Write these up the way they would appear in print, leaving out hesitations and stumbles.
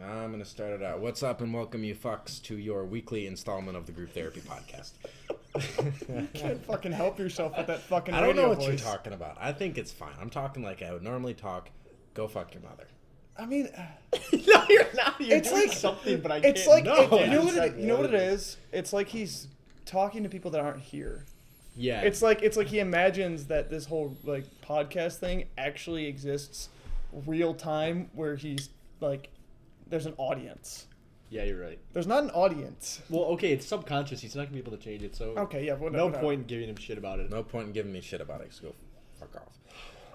I'm going to start it out. What's up and welcome you fucks to your weekly installment of the Group Therapy Podcast. You can't fucking help yourself with that fucking I don't know what voice. you're talking about. I think it's fine. I'm talking like I would normally talk. Go fuck your mother. I mean, No, you're not. You're it's doing like something, but I it's can't. like No, you know what decide you know what what it it is. It's like he's talking to people that aren't here. Yeah. It's like he imagines that this whole like podcast thing actually exists real time, where he's like, there's an audience. Yeah, you're right. There's not an audience. Well, okay, it's subconscious. He's not gonna be able to change it, so Okay, yeah. no point in giving him shit about it. No point in giving me shit about it. So go fuck off.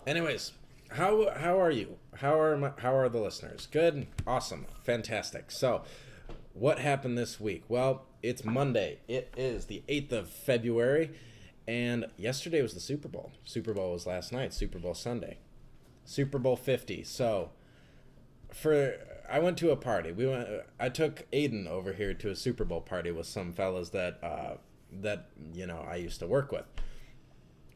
Anyways, how are you? How are the listeners? Good? Awesome. Fantastic. So, what happened this week? Well, it's Monday. It is the 8th of February, and yesterday was the Super Bowl. Super Bowl was last night. Super Bowl Sunday. Super Bowl 50. So, I went to a party. I took Aidan over here to a Super Bowl party with some fellas that I used to work with.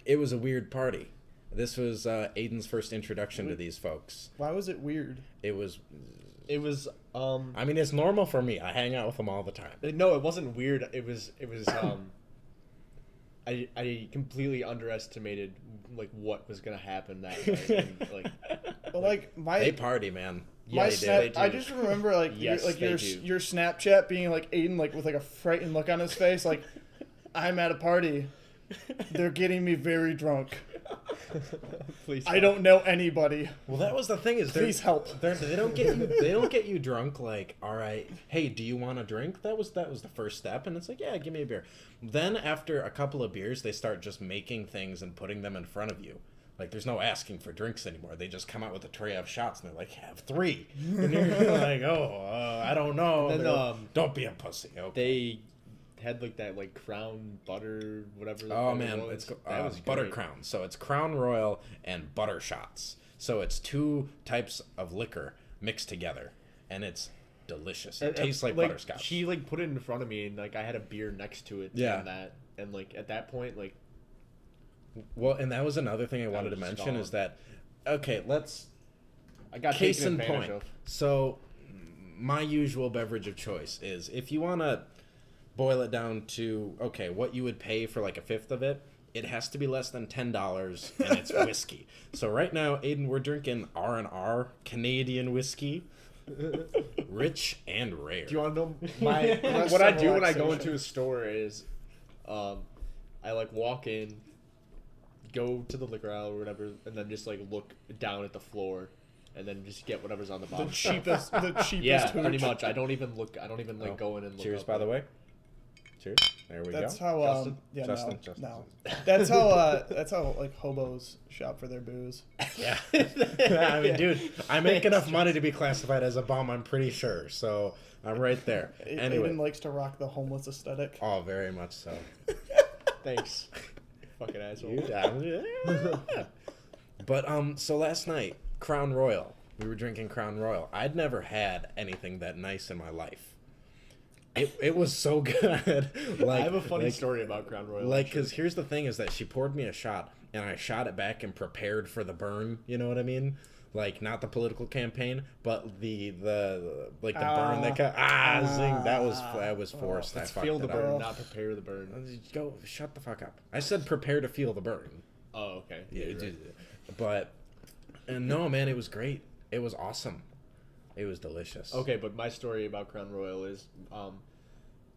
It was a weird party. This was Aidan's first introduction to these folks. Why was it weird? It was. I mean, it's normal for me. I hang out with them all the time. No, it wasn't weird. It was I completely underestimated like what was gonna happen that night. And, like, Well, like They party, man. Yeah, my they snap, do. I just remember like Yes, they do. your Snapchat being like Aidan like with like a frightened look on his face, like I'm at a party. They're getting me very drunk. Please. I don't know anybody. Well, that was the thing is, Please help. They don't get you. They don't get you drunk. Like, all right, hey, do you want a drink? That was the first step, and it's like, yeah, give me a beer. Then after a couple of beers, they start just making things and putting them in front of you. Like, there's no asking for drinks anymore. They just come out with a tray of shots, and they're like, have 3. And you're like, I don't know. And then, Don't be a pussy. Okay. They had like that like Crown Butter whatever. Oh man, was. it's That was Butter great. Crown. So it's Crown Royal and butter shots. So it's 2 types of liquor mixed together, and it's delicious. It And, tastes like butterscotch. She like put it in front of me, and like I had a beer next to it. Yeah. And that, and like at that point, like Well, and that was another thing I wanted to was mention gone. is that, okay, let's I got case taken in advantage point. of. So my usual beverage of choice is, if you want to boil it down to, okay, what you would pay for like a fifth of it, it has to be less than $10, and it's whiskey. So right now, Aidan, we're drinking R&R Canadian whiskey, rich and rare. Do you want to know my Rest what I of do when I go relaxation. into a store is, I like walk in, go to the liquor aisle or whatever, and then just like look down at the floor, and then just get whatever's on the The bottom. cheapest Yeah, hooch. pretty much. I don't even look. I don't even like go in and look. Cheers, up. by the way. Cheers. There we That's go. how Justin? yeah Justin, no, Justin. no. That's how like hobos shop for their booze. Yeah. I mean, dude, I make enough money to be classified as a bum, I'm pretty sure. So I'm right there. Anyway. Aiden likes to rock the homeless aesthetic. Oh, very much so. Thanks, fucking asshole. You down? But so last night, Crown Royal. We were drinking Crown Royal. I'd never had anything that nice in my life. It was so good. Like, I have a funny story about Crown Royal. Like, actually. because here's the thing is that she poured me a shot, and I shot it back and prepared for the burn. You know what I mean? Like, not the political campaign, but the burn that zing. That was forced. I Let's fucked feel it the up. burn, not prepare the burn. Go shut the fuck up. I said prepare to feel the burn. Oh, okay. Yeah, you're right. but and no, man, it was great. It was awesome. It was delicious. Okay, but my story about Crown Royal is,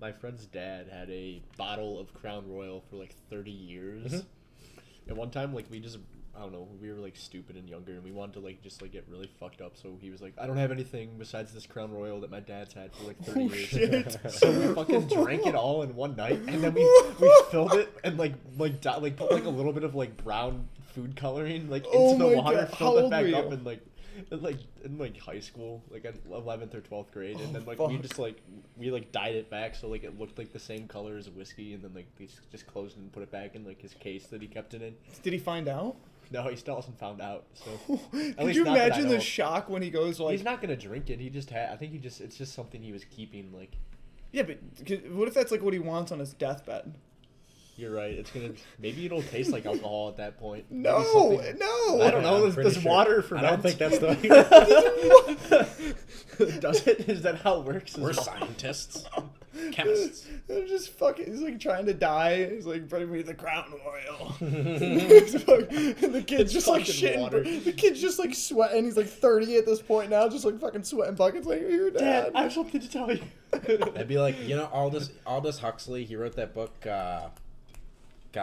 my friend's dad had a bottle of Crown Royal for like 30 years. Mhm. And one time, like, I don't know, we were like stupid and younger, and we wanted to like just like get really fucked up. So he was like, I don't have anything besides this Crown Royal that my dad's had for like 30 Oh, years. shit. So we fucking drank it all in one night, and then we filled it and like put like a little bit of like brown food coloring like into Oh the my water, God, how filled it old back were up, you? and in high school, like at 11th or 12th grade, and then like fuck. we dyed it back so like it looked like the same color as whiskey, and then like we just closed it and put it back in like his case that he kept it in. Did he find out? No, he still hasn't found out. So Could least you not that I imagine the know. shock when he goes like, he's not gonna drink it. He just had. I think it's just something he was keeping like. yeah, but what if that's like what he wants on his deathbed? You're right. It's gonna maybe it'll taste like alcohol at that point. Maybe No, something- no. I don't know. I'm pretty Does sure. water ferment? I don't think that's the Does it? Is that how it works? We're scientists, chemists. They're just fucking. He's like trying to die. He's like, bring me the crown oil. And the kid's just like fucking shitting. water. The kid's just like sweating. He's like 30 at this point now, just like fucking sweating buckets. Like, you're Dad, dad. I have something to tell you. I'd be like, Aldous Huxley. He wrote that book. God,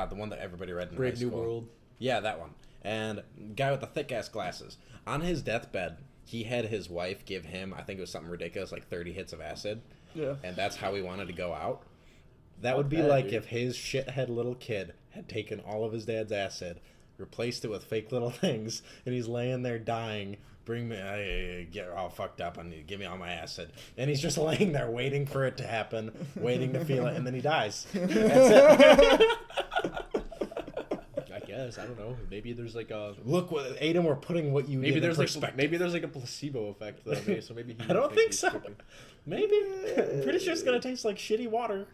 the one that everybody read in high Brave New school. World. Yeah, that one. And guy with the thick ass glasses. On his deathbed, he had his wife give him, I think it was something ridiculous, like 30 hits of acid. Yeah. And that's how he wanted to go out. That Fuck would be that, like dude. if his shithead little kid had taken all of his dad's acid, replaced it with fake little things, and he's laying there dying. Bring me, get all fucked up, and give me all my acid. And he's just laying there waiting for it to happen, waiting to feel it, and then he dies. That's it. I guess I don't know. Maybe there's like a Look, Aidan, we're putting what you maybe did there's in like perspective. maybe there's like a placebo effect though. Maybe, so maybe he I don't think he's so. tripping. Maybe. I'm pretty sure it's gonna taste like shitty water.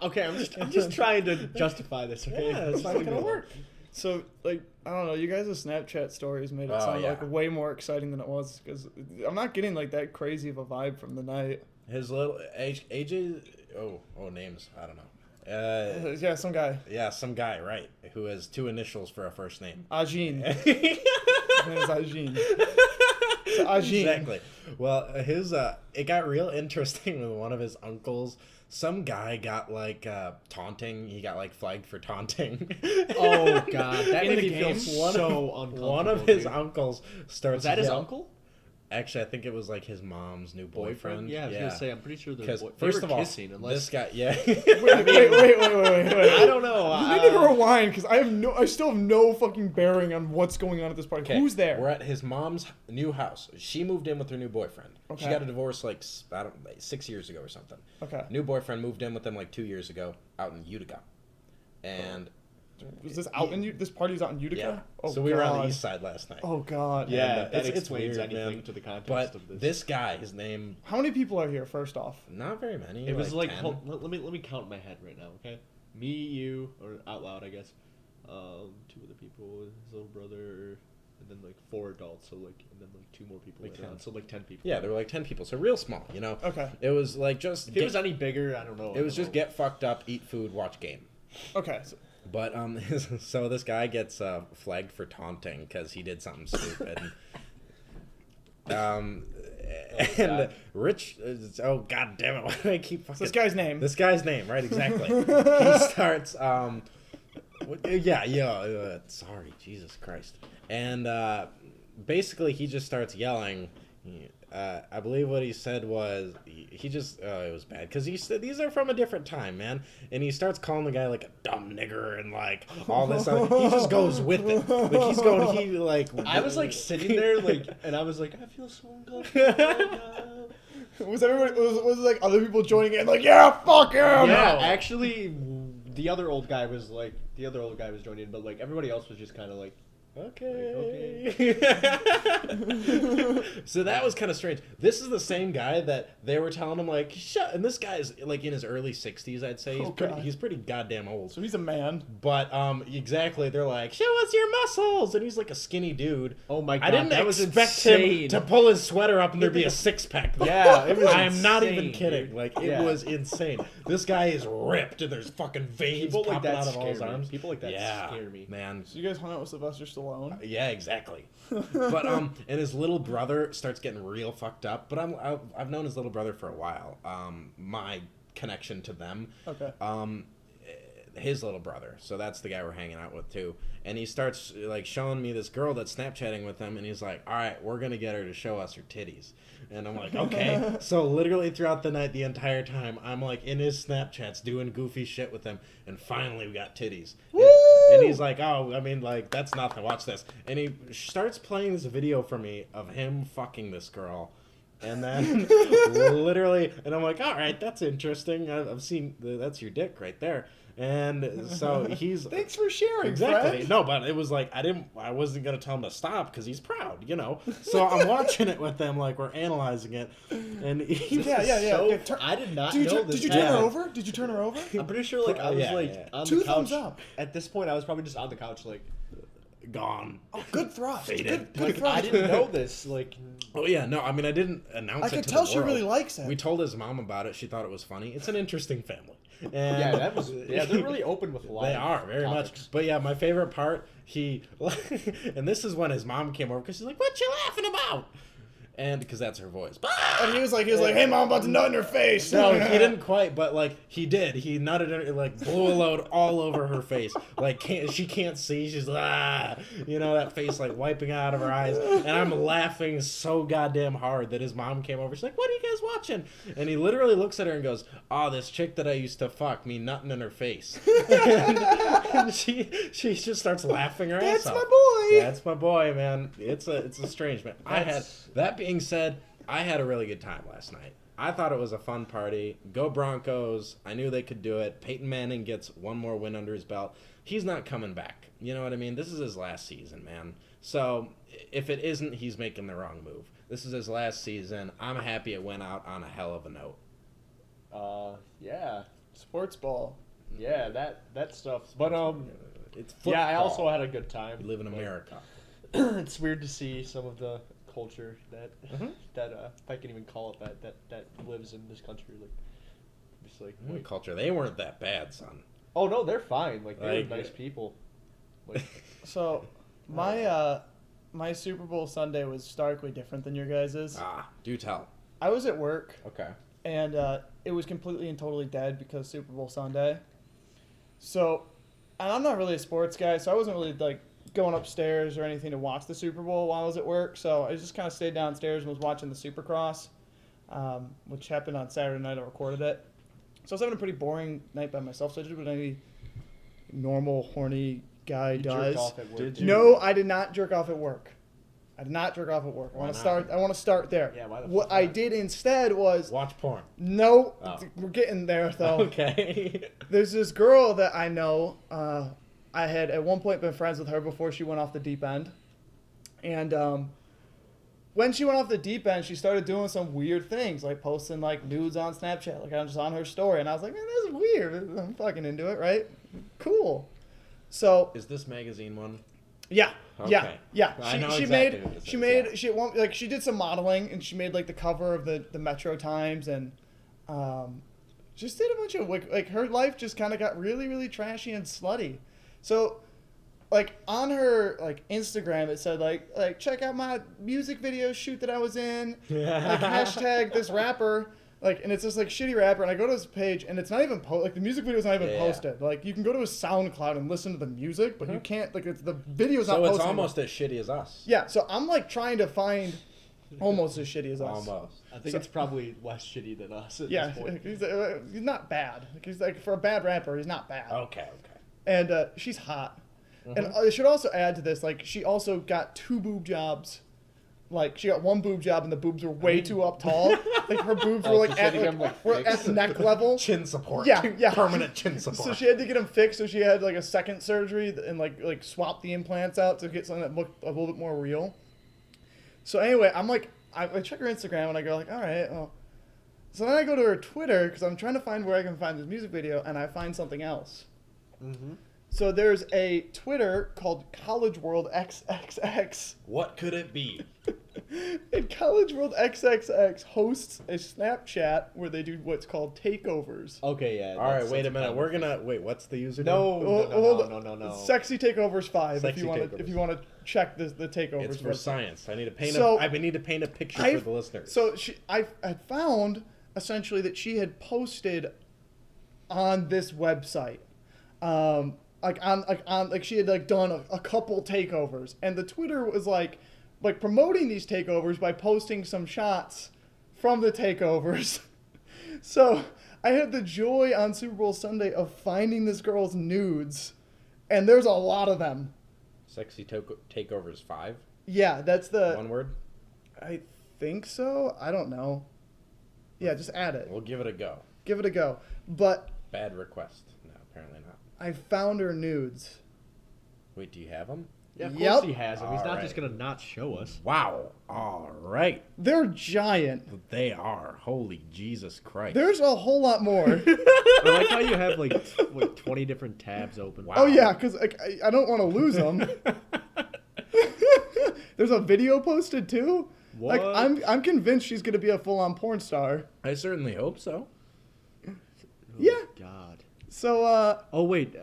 Okay, I'm just trying to justify this. Okay, Yeah, it's not gonna work. So, like, I don't know, you guys' Snapchat stories made it Oh, sound yeah. like way more exciting than it was, because I'm not getting, like, that crazy of a vibe from the night. His little AJ. Oh, names. I don't know. Yeah, some guy. Yeah, some guy, right? Who has 2 initials for a first name. Ajin. His name is Ajin. So Ajin. Exactly. Well, his it got real interesting with one of his uncles. Some guy got like taunting. He got like flagged for taunting. Oh god, that In made the me feel game? so uncomfortable. One of his dude. uncles starts. Was that his yell- uncle? Actually, I think it was like his mom's new boyfriend. Yeah, I was gonna say I'm pretty sure they're Because they first were of all, kissing unless this guy, yeah. Wait. I don't know. You need to rewind, because I still have no fucking bearing on what's going on at this party. Okay, Who's there? We're at his mom's new house. She moved in with her new boyfriend. She Okay. got a divorce like 6 years ago or something. Okay. New boyfriend moved in with them like 2 years ago out in Utica, and Was this out in this party's out in Utica? yeah. Oh, So we were on God. the east side last night. Oh god. Yeah, And, that it's explains weird, anything man. to the context But of this. this guy, his name, How many people are here? First off. not very many. It was like 10. let me count in my head right now, okay? Me, you, or out loud, I guess. 2 other people, his little brother, and then like 4 adults. So like, and then like 2 more people Like later 10. on. So like 10 people. Yeah, there were like 10 people, so real small, you know. Okay. It was like just. If it was any bigger, I don't know. It was just get fucked up, eat food, watch game. Okay. So, But so this guy gets flagged for taunting because he did something stupid. And God. Rich, oh god damn it! Why do I keep fucking this guy's name. This guy's name, right? Exactly. He starts. Sorry, Jesus Christ. And basically, he just starts yelling. I believe what he said was he just it was bad because he said these are from a different time, man. And he starts calling the guy like a dumb nigger and like all this stuff. He just goes with it. Like he's going. He like. I was like sitting there, like, and I was like, I feel so uncomfortable. right now. Was everybody? Was like other people joining in? Like, yeah, fuck him. Yeah, actually, the other old guy was joining in, but like everybody else was just kind of like. Okay. So that was kind of strange. This is the same guy that they were telling him like shut. And this guy's like in his early 60s, I'd say. Oh, God. He's pretty goddamn old. So he's a man. But exactly, they're like, show us your muscles, and he's like a skinny dude. Oh my god, I didn't that was expect insane. him to pull his sweater up and there'd be a 6-pack. Yeah, it was I'm not even insane, kidding. dude. Like it Yeah. was insane. This guy is ripped, and there's fucking veins People like popping that out of all his scare me. arms. People like that yeah, scare me. man. So you guys hung out with Sylvester Stallone? Yeah, exactly. But and his little brother starts getting real fucked up. But I've known his little brother for a while. My connection to them. Okay. His little brother. So that's the guy we're hanging out with too. And he starts like showing me this girl that's Snapchatting with him, and he's like, "All right, we're gonna get her to show us her titties." And I'm like, "Okay." So literally throughout the night, the entire time, I'm like in his Snapchats doing goofy shit with him, and finally we got titties. And he's like, "Oh, I mean, like that's nothing. Watch this." And he starts playing this video for me of him fucking this girl. And then literally, and I'm like, all right, that's interesting. I've seen that's your dick right there. And so he's Thanks for sharing, exactly friend. no, but it was like I wasn't gonna tell him to stop because he's proud, you know. So I'm watching it with them, like we're analyzing it, and he's Yeah. So, Yeah, I did not Did know you, this. did you turn her happened. over? Did you turn her over? I'm pretty sure like I was Yeah, like yeah. on Two the couch. thumbs up. At this point, I was probably just on the couch like. gone. Oh, good thrust. Faded. Good Like, thrust. I didn't know this. Like, Oh yeah, no, I mean I didn't announce I it could to tell the she world. really likes it. We told his mom about it. She thought it was funny. It's an interesting family. And yeah, that was. Yeah, they're really open with a lot. They of are very topics. much. But yeah, my favorite part, and this is when his mom came over because she's like, "What you laughing about?" And because that's her voice. And he was like, "Hey, mom, I'm about to nut in her face." No, he didn't quite, but like he did. He nutted her, like blew a load all over her face. Like she can't see. She's like, you know, that face like wiping out of her eyes. And I'm laughing so goddamn hard that his mom came over. She's like, "What are you guys watching?" And he literally looks at her and goes, "Oh, this chick that I used to fuck, me nutting in her face." and she just starts laughing her ass That's off. my boy. That's my boy, man. It's a strange man. That being said, I had a really good time last night. I thought it was a fun party. Go Broncos. I knew they could do it. Peyton Manning gets one more win under his belt. He's not coming back. You know what I mean? This is his last season, man. So if it isn't, he's making the wrong move. This is his last season. I'm happy it went out on a hell of a note. Yeah, Sports ball. yeah, that stuff. But It's football. yeah, I also had a good time. We live in Like, America. it's weird to see some of the culture that Mhm. if I can even call it that lives in this country. Like, just like What culture? They weren't that bad, son. oh no, they're fine. Like they're Like, nice people. Like So, my Super Bowl Sunday was starkly different than your guys's. Do tell. I was at work, Okay. and it was completely and totally dead because Super Bowl Sunday. So, and I'm not really a sports guy, so I wasn't really like going upstairs or anything to watch the Super Bowl while I was at work. So I just kind of stayed downstairs and was watching the Supercross, which happened on Saturday night. I recorded it. So I was having a pretty boring night by myself. So I did what any normal horny guy you does. jerked off at work. Did you? No, I did not jerk off at work. I did not jerk off at work. I Why want to not? start. I want to start there. Yeah, why the What fuck I not? did instead was Watch porn. no. Oh. We're getting there though. Okay. There's this girl that I know. I had at one point been friends with her before she went off the deep end, and when she went off the deep end, she started doing some weird things, like posting like nudes on Snapchat, like I was just on her story, and I was like, man, this is weird. I'm fucking into it, right? Cool. So Is this magazine one? yeah, Okay. yeah. I She, know she exactly made who this she is, made yeah. she won't like she did some modeling and she made like the cover of the Metro Times and just did a bunch of like her life just kind of got really trashy and slutty. So like on her like Instagram it said like check out my music video shoot that I was in, like hashtag this rapper. Like, and it's this like shitty rapper, and I go to his page, and it's not even like the music video's not even Yeah. posted. Like, you can go to his SoundCloud and listen to the music, but you can't like it's the video's not So posted. it's almost as shitty as us. Yeah, so I'm like trying to find almost as shitty as us. Almost. I think So- it's probably less shitty than us at Yeah, this point. he's not bad. Like, he's like for a bad rapper, he's not bad. Okay. And she's hot. And I should also add to this, like she also got 2 boob jobs. Like she got 1 boob job and the boobs were way too up tall. Like her boobs were Oh, like so she at had to get 'em, like, were at fixed? neck level. Chin support. Yeah. Permanent chin support. So she had to get them fixed. So she had like a second surgery and like swap the implants out to get something that looked a little bit more real. So anyway, I'm like, I check her Instagram and I go like, all right. Well. So then I go to her Twitter because I'm trying to find where I can find this music video, and I find something else. Mm-hmm. So there's a Twitter called College World XXX. What could it be? And College World XXX hosts a Snapchat where they do what's called takeovers. Okay, yeah. All right, that's wait a a minute. common We're thing. gonna wait. What's the username? No. Sexy Takeovers 5 if Sexy you want to Takeovers. if you want to check the takeovers. It's for website. science. I need to paint. So, I need to paint a picture I've- for the listeners. So I found essentially that she had posted on this website, like she had like done a couple takeovers, and the Twitter was like promoting these takeovers by posting some shots from the takeovers. So I had the joy on Super Bowl Sunday of finding this girl's nudes, and there's a lot of them. Sexy takeovers 5. Yeah, that's the. One word. I think so. I don't know. Yeah, just add it. We'll give it a go. Give it a go. But Bad request. No, apparently not. I found her nudes. Wait, do you have them? Yeah, of Yep. course he has them. He's All not right. just gonna not show us. Wow. All right. They're giant. They are. Holy Jesus Christ. There's a whole lot more. I like how you have like 20 different tabs open. Wow. Oh yeah, because like, I don't want to lose them. There's a video posted too. What? Like I'm convinced she's gonna be a full-on porn star. I certainly hope so. Oh, Yeah. God. So Oh wait,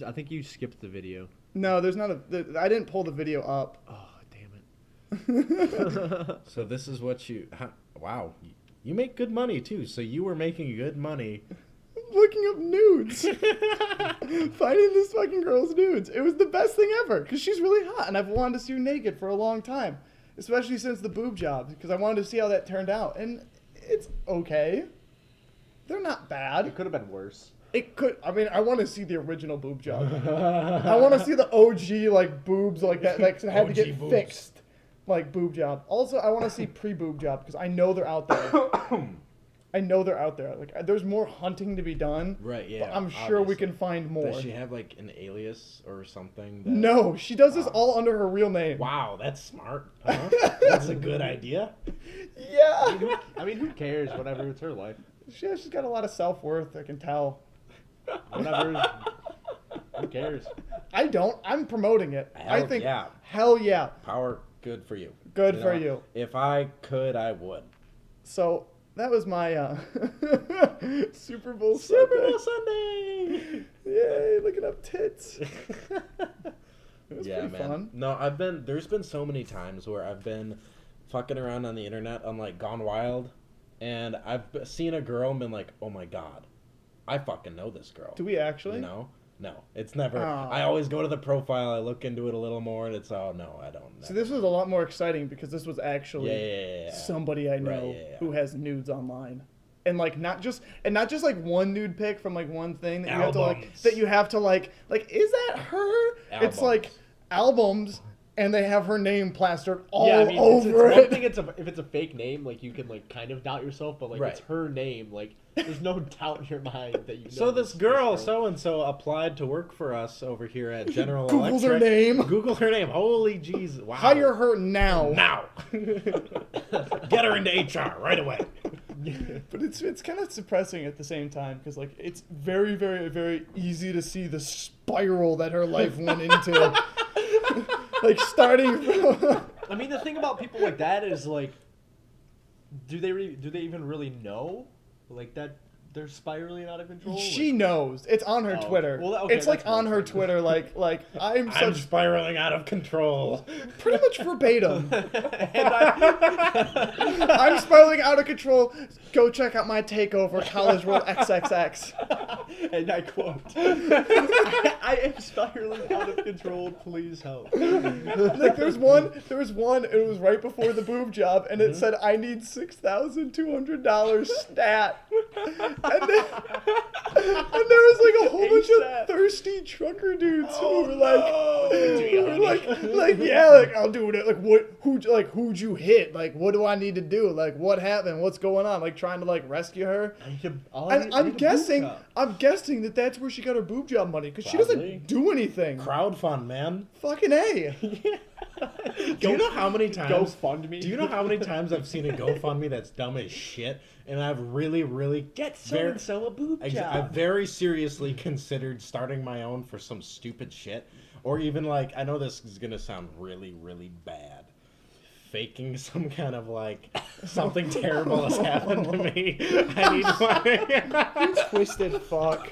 I think you skipped the video. no, there's not I didn't pull the video up. Oh damn it. So this is what you... Wow. You make good money, too. So you were making good money. Looking up nudes. Finding this fucking girl's nudes. It was the best thing ever because she's really hot and I've wanted to see her naked for a long time, especially since the boob job because I wanted to see how that turned out and it's okay. They're not bad. It could have been worse. It could. I mean, I want to see the original boob job. I want to see the OG like boobs like that like had to OG get boobs. fixed like boob job. Also, I want to see pre-boob job because I know they're out there. I know they're out there. Like, there's more hunting to be done. Right, yeah. But I'm sure we obviously. can find more. Does she have, like, an alias or something? That... No, she does this all under her real name. Wow, that's smart. Huh? That's a good idea. Yeah. I mean, who cares? Whatever, it's her life. She's got a lot of self-worth, I can tell. Whatever. Who cares? I don't. I'm promoting it. I Hell think, yeah. hell yeah. Power, good for you. Good You for know, you. If I could, I would. So, that was my Super Bowl Super Sunday. Bowl Sunday! Yay, looking up tits. It was Yeah, pretty man. fun. No, there's been so many times where I've been fucking around on the internet on, like, Gone Wild, and I've seen a girl and been like, oh my god, I fucking know this girl. Do we actually? You know? No, it's never. Oh. I always go to the profile, I look into it a little more, and it's, oh, no, I don't know. See, this was a lot more exciting because this was actually Yeah. somebody I know Right, yeah. who has nudes online. And like not just like one nude pic from like one thing that you have to like Albums. is that her? It's like albums and they have her name plastered all yeah, I mean, over it's one it. thing. If it's a fake name, like you can like kind of doubt yourself, but like Right. it's her name. Like there's no doubt in your mind that you know. So this girl, so and so, applied to work for us over here at General Googled Electric. her name. Google her name. Holy jeez! Wow. Hire her now. now. Get her into HR right away. But it's kind of suppressing at the same time because like it's very very very easy to see the spiral that her life went into. Like starting from I mean, the thing about people like that is like, do they even really know, like that they're spiraling out of control? She knows. It's on her Oh, Twitter. well, okay, it's like that's on one her thing. Twitter. Like I'm I'm such spiraling out of control. pretty much verbatim. And I, I'm spiraling out of control. Go check out my takeover, College World XXX. and I quote, I am spiraling out of control. Please help. Like there was one. It was right before the boob job, and it said, "I need $6,200 stat." And there was like a whole bunch ASAP. of thirsty trucker dudes who were no. yeah, like I'll do it. Like who'd you hit? Like what do I need to do? Like what happened? What's going on? Like trying to like rescue her. And I'm guessing that's where she got her boob job money because she Probably. doesn't do anything. Crowdfund, man. Fucking A. Do you know how many times? GoFundMe. Do you know how many times I've seen a GoFundMe that's dumb as shit, and I've really Get so and so a boob I've job. very seriously considered starting my own for some stupid shit, or even like I know this is gonna sound really bad. Faking some kind of like something terrible has happened to me. I need money. Twisted fuck.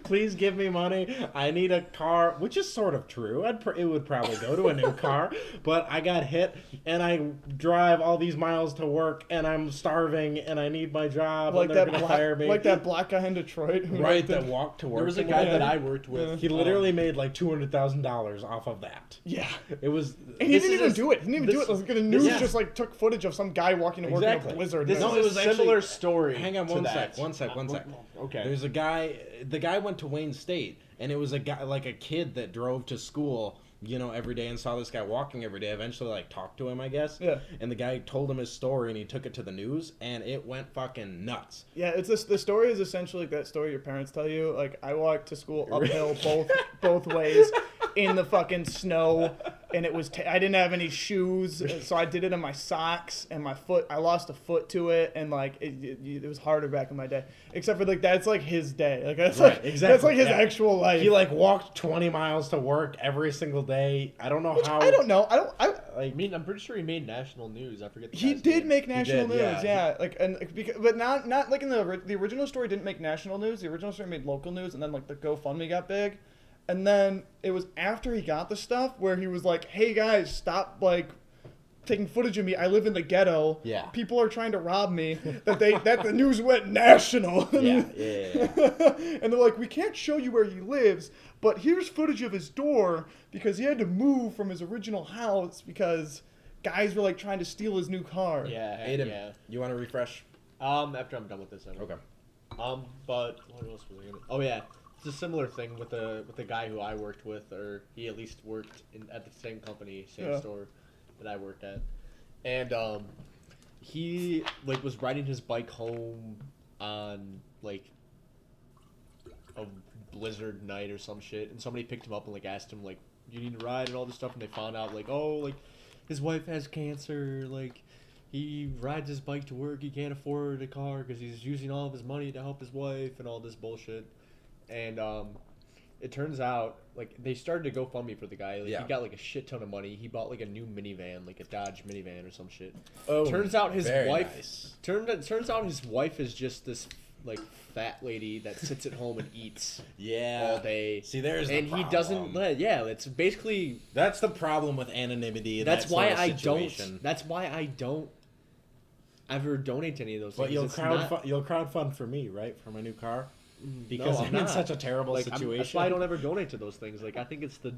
Please give me money. I need a car, which is sort of true. It would probably go to a new car, but I got hit and I drive all these miles to work and I'm starving and I need my job Like and they're that gonna fire me. like that black guy in Detroit. Who right like that walked to work. There was a and guy all that I worked with. He literally made like $200,000 off of that. Yeah. It was. And he This didn't is even a- do it. He didn't even do it. this- Like, the news yeah. just like took footage of some guy walking to work in Exactly. a blizzard. This No, is it a was actually- similar story. Hang on to one that. sec. One sec. Okay. There's a guy. The guy went to Wayne State, and it was a guy like a kid that drove to school every day and saw this guy walking every day. Eventually, like, talked to him, I guess. Yeah. And the guy told him his story, and he took it to the news, and it went fucking nuts. Yeah, it's this. The story is essentially like that story your parents tell you. Like, I walked to school uphill both ways in the fucking snow, and it was I didn't have any shoes, so I did it in my socks and my foot. I lost a foot to it, and like it was harder back in my day. Except for like that's like his day. Like that's Right, like exactly, that's like his yeah. actual life. He, like, walked 20 miles to work every single day. I don't know how. I don't know. I I mean, I'm pretty sure he made national news. I forget. The He guy's did name. make national did, news, yeah. yeah. Like, and because, but not like in the original story didn't make national news. The original story made local news, and then like the GoFundMe got big, and then it was after he got the stuff where he was like, "Hey guys, stop like taking footage of me. I live in the ghetto. Yeah. People are trying to rob me." That the news went national. Yeah. And they're like, "We can't show you where he lives, but here's footage of his door because he had to move from his original house because guys were like trying to steal his new car." Yeah, Aidan, yeah. you want to refresh? After I'm done with this. Okay. But what else was I gonna? Oh yeah, it's a similar thing with the guy who I worked with, or he at least worked at the same company, same Yeah. store that I worked at, and he like was riding his bike home on like a blizzard night or some shit, and somebody picked him up and like asked him like, "You need a ride?" and all this stuff, and they found out like, oh, like his wife has cancer, like. He rides his bike to work. He can't afford a car because he's using all of his money to help his wife and all this bullshit. And it turns out, like, they started to GoFundMe for the guy. Like, Yeah. He got, like, a shit ton of money. He bought, like, a new minivan, like a Dodge minivan or some shit. Oh, turns out his very wife... nice. Turns out his wife is just this, like, fat lady that sits at home and eats Yeah. all day. See, there's the and he problem. doesn't... Yeah, it's basically... That's the problem with anonymity. In That's that why sort of I situation. don't... That's why I don't ever donate to any of those But things. you'll It's not- you'll crowdfund for me, right, for my new car? Because I'm I'm in not. such a terrible Like, situation. that's why I don't ever donate to those things. Like, I think it's the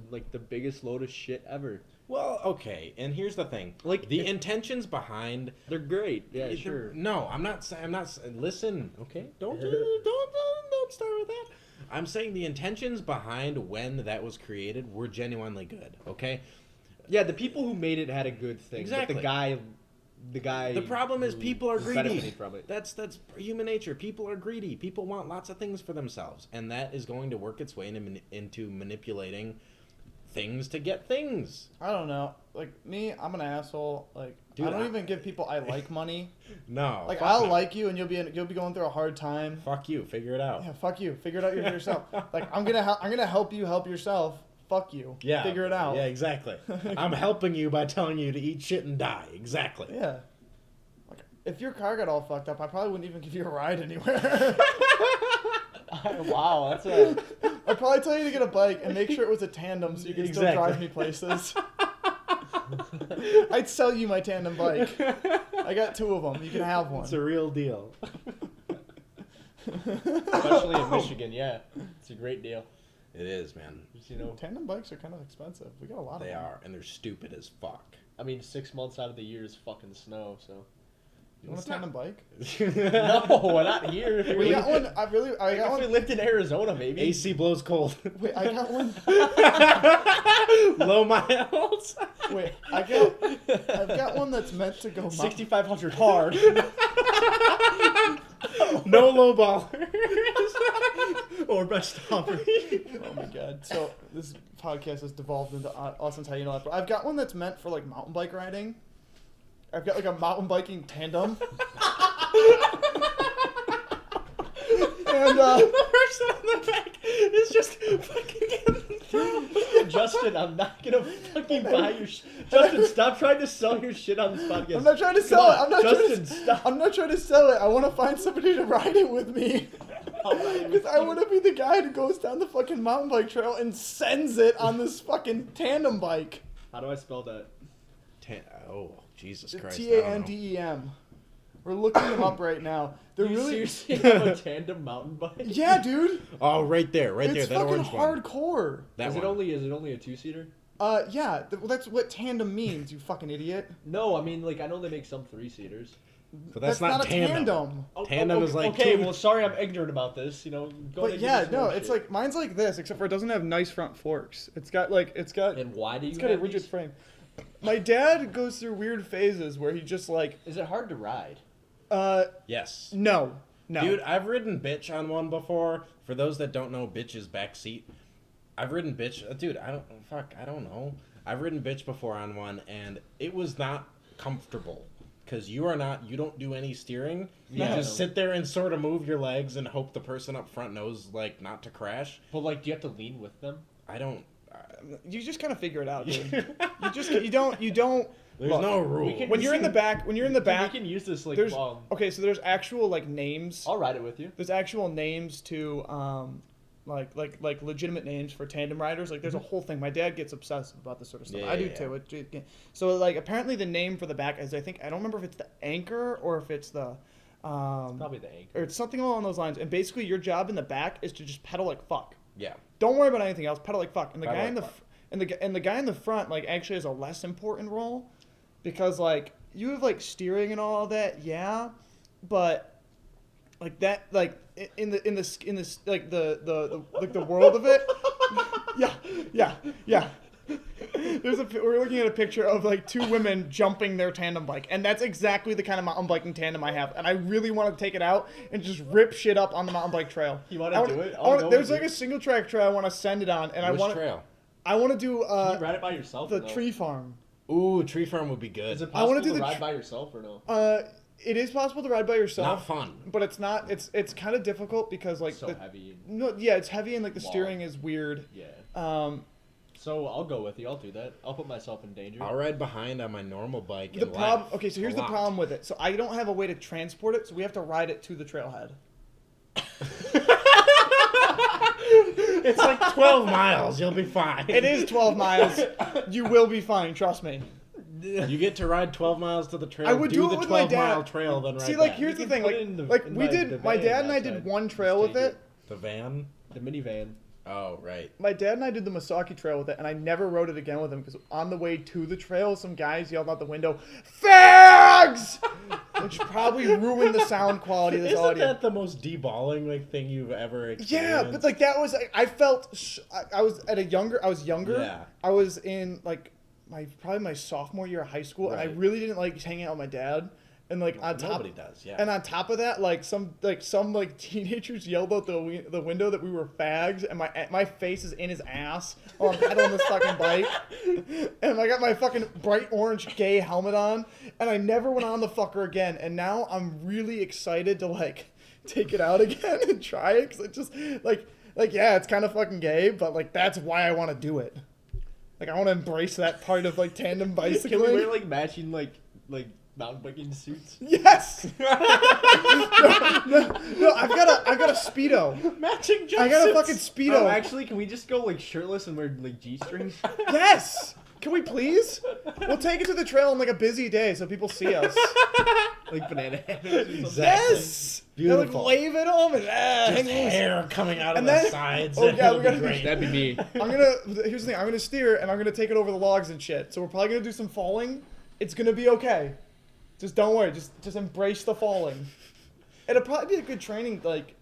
biggest load of shit ever. Well, okay, and here's the thing. Like, the if- intentions behind. They're great. Yeah, they're- sure. No, I'm not saying. I'm not. Listen, okay. Don't start with that. I'm saying the intentions behind when that was created were genuinely good. Okay. Yeah, the people who made it had a good thing. Exactly. But the guy. The problem is who people are greedy. benefited from it. That's human nature. People are greedy. People want lots of things for themselves, and that is going to work its way into manipulating things to get things. I don't know. Like me, I'm an asshole. Like Dude, I don't even give people I like money. No. Like fuck I'll no. like you and you'll be going through a hard time. Fuck you. Figure it out. Yeah, fuck you. Figure it out yourself. Like I'm gonna help you help yourself. Fuck you. Yeah. Figure it out. Yeah, exactly. I'm helping you by telling you to eat shit and die. Exactly. Yeah. Like if your car got all fucked up, I probably wouldn't even give you a ride anywhere. Wow, that's a. I'd probably tell you to get a bike and make sure it was a tandem so you can still Exactly. drive me places. I'd sell you my tandem bike. I got 2 of them. You can have one. It's a real deal. Especially in Michigan, yeah. It's a great deal. It is, man. Just, you know, Tandem bikes are kind of expensive. We got a lot of They them. are, and they're stupid as fuck. I mean, 6 months out of the year is fucking snow, so. You want a It's not- tandem bike? No, not here. We got one. I got If we one. lived in Arizona, maybe. AC blows cold. Wait, I got one. Low miles. Wait, I've got one that's meant to go. 6,500 hard. No low ballers. Or best stopper. Oh my god! So this podcast has devolved into Austin's How You Know That. But I've got one that's meant for like mountain bike riding. I've got like a mountain biking tandem. And The person on the back is just fucking getting through. Justin, I'm not gonna fucking buy your Justin, stop trying to sell your shit on this podcast. I'm not trying to sell it. I'm not Justin, trying to, stop. I'm not trying to sell it. I want to find somebody to ride it with me. Because I want to be the guy who goes down the fucking mountain bike trail and sends it on this fucking tandem bike. How do I spell that? Oh, Jesus Christ. Tandem. We're looking them up right now. They're You really. seriously have a tandem mountain bike? Yeah, dude. Oh, right there, right there. It's That fucking orange one. hardcore. That Is one. it only a 2-seater? Yeah, that's what tandem means, you fucking idiot. No, I mean like I know they make some 3-seaters. So that's not not a tandem. tandem. Tandem is like okay. two. Well, sorry, I'm ignorant about this. You know, go But ahead and yeah, give me some no, more it's shit. like mine's like this, except for it doesn't have nice front forks. It's got And why do you it's got a have rigid these? frame. My dad goes through weird phases where he just like Is it hard to ride? Yes. no. Dude, I've ridden bitch on one before. For those that don't know, bitch is back seat. I've ridden bitch. Dude, I don't know. I've ridden bitch before on one, and it was not comfortable because you don't do any steering. You Yeah. just sit there and sort of move your legs and hope the person up front knows like not to crash. But like, do you have to lean with them? I don't. You just kind of figure it out, dude. you don't There's look, no rule. when you're in the back, Dude, we can use this like. there's okay, so there's actual like names. I'll ride it with you. There's actual names to like legitimate names for tandem riders. Like there's a whole thing. My dad gets obsessive about this sort of stuff. Yeah, I do yeah, too. So like apparently the name for the back is I don't remember if it's the anchor or if it's the Probably the anchor. or it's something along those lines. And basically your job in the back is to just pedal like fuck. Yeah. Don't worry about anything else. Pedal like fuck. And the Pedal guy in like the fuck. and the guy in the front like actually has a less important role because like you have like steering and all that, yeah, but like that like in this like the like the world of it, yeah. We're looking at a picture of like two women jumping their tandem bike, and that's exactly the kind of mountain biking tandem I have. And I really want to take it out and just rip shit up on the mountain bike trail. You want to do it? There's like a single track trail I want to send it on, and Which I want trail? I want to do Can you ride it by yourself? the or no? tree farm. Ooh, tree farm would be good. Is it I wanna possible do to the ride by yourself or no? It is possible to ride by yourself. Not fun. But it's not. It's kind of difficult because like So heavy. no, yeah, it's heavy and like the Long. steering is weird. Yeah. So I'll go with you. I'll do that. I'll put myself in danger. I'll ride behind on my normal bike. The and problem. laugh Okay, so here's a the lot. problem with it. So I don't have a way to transport it, so we have to ride it to the trailhead. It's like 12 miles. You'll be fine. It is 12 miles. You will be fine. Trust me. You get to ride 12 miles to the trail. I would do the it with my 12-mile dad. trail, then ride See, like back. here's the can thing. put Like, it in the- like in we my- did. the My van dad and I outside. did one Just trail with take it. The van. The minivan. Oh, right. My dad and I did the Misaki Trail with it, and I never rode it again with him because on the way to the trail, some guys yelled out the window, "Fags!" which probably ruined the sound quality of this Isn't audio. that the most deballing like thing you've ever experienced? Yeah, but like that was I felt I was younger. Yeah. I was in like probably my sophomore year of high school, and I Right. really didn't like hanging out with my dad. And like on top, Nobody does, yeah. And on top of that, like some teenagers yelled out the window that we were fags, and my face is in his ass while I'm pedaling this fucking bike, and I got my fucking bright orange gay helmet on, and I never went on the fucker again. And now I'm really excited to like take it out again and try it because it just like yeah, it's kind of fucking gay, but like that's why I want to do it. Like I want to embrace that part of like tandem bicycling. Can we wear like matching like mountain biking suits? Yes. no, I've got a speedo. Matching jumpsuits. I got a fucking speedo. Oh, actually, can we just go like shirtless and wear like G-strings? Yes. Can we please? We'll take it to the trail on like a busy day so people see us. Like banana hammocks or something? Exactly. Yes. Beautiful. They'll, like wave at them and Just hang loose. hair coming out of And the then- sides. oh, yeah, we It'll be gotta- great. That'd be me. Here's the thing. I'm gonna steer and I'm gonna take it over the logs and shit. So we're probably gonna do some falling. It's gonna be okay. Just don't worry. Just embrace the falling. It'll probably be a good training like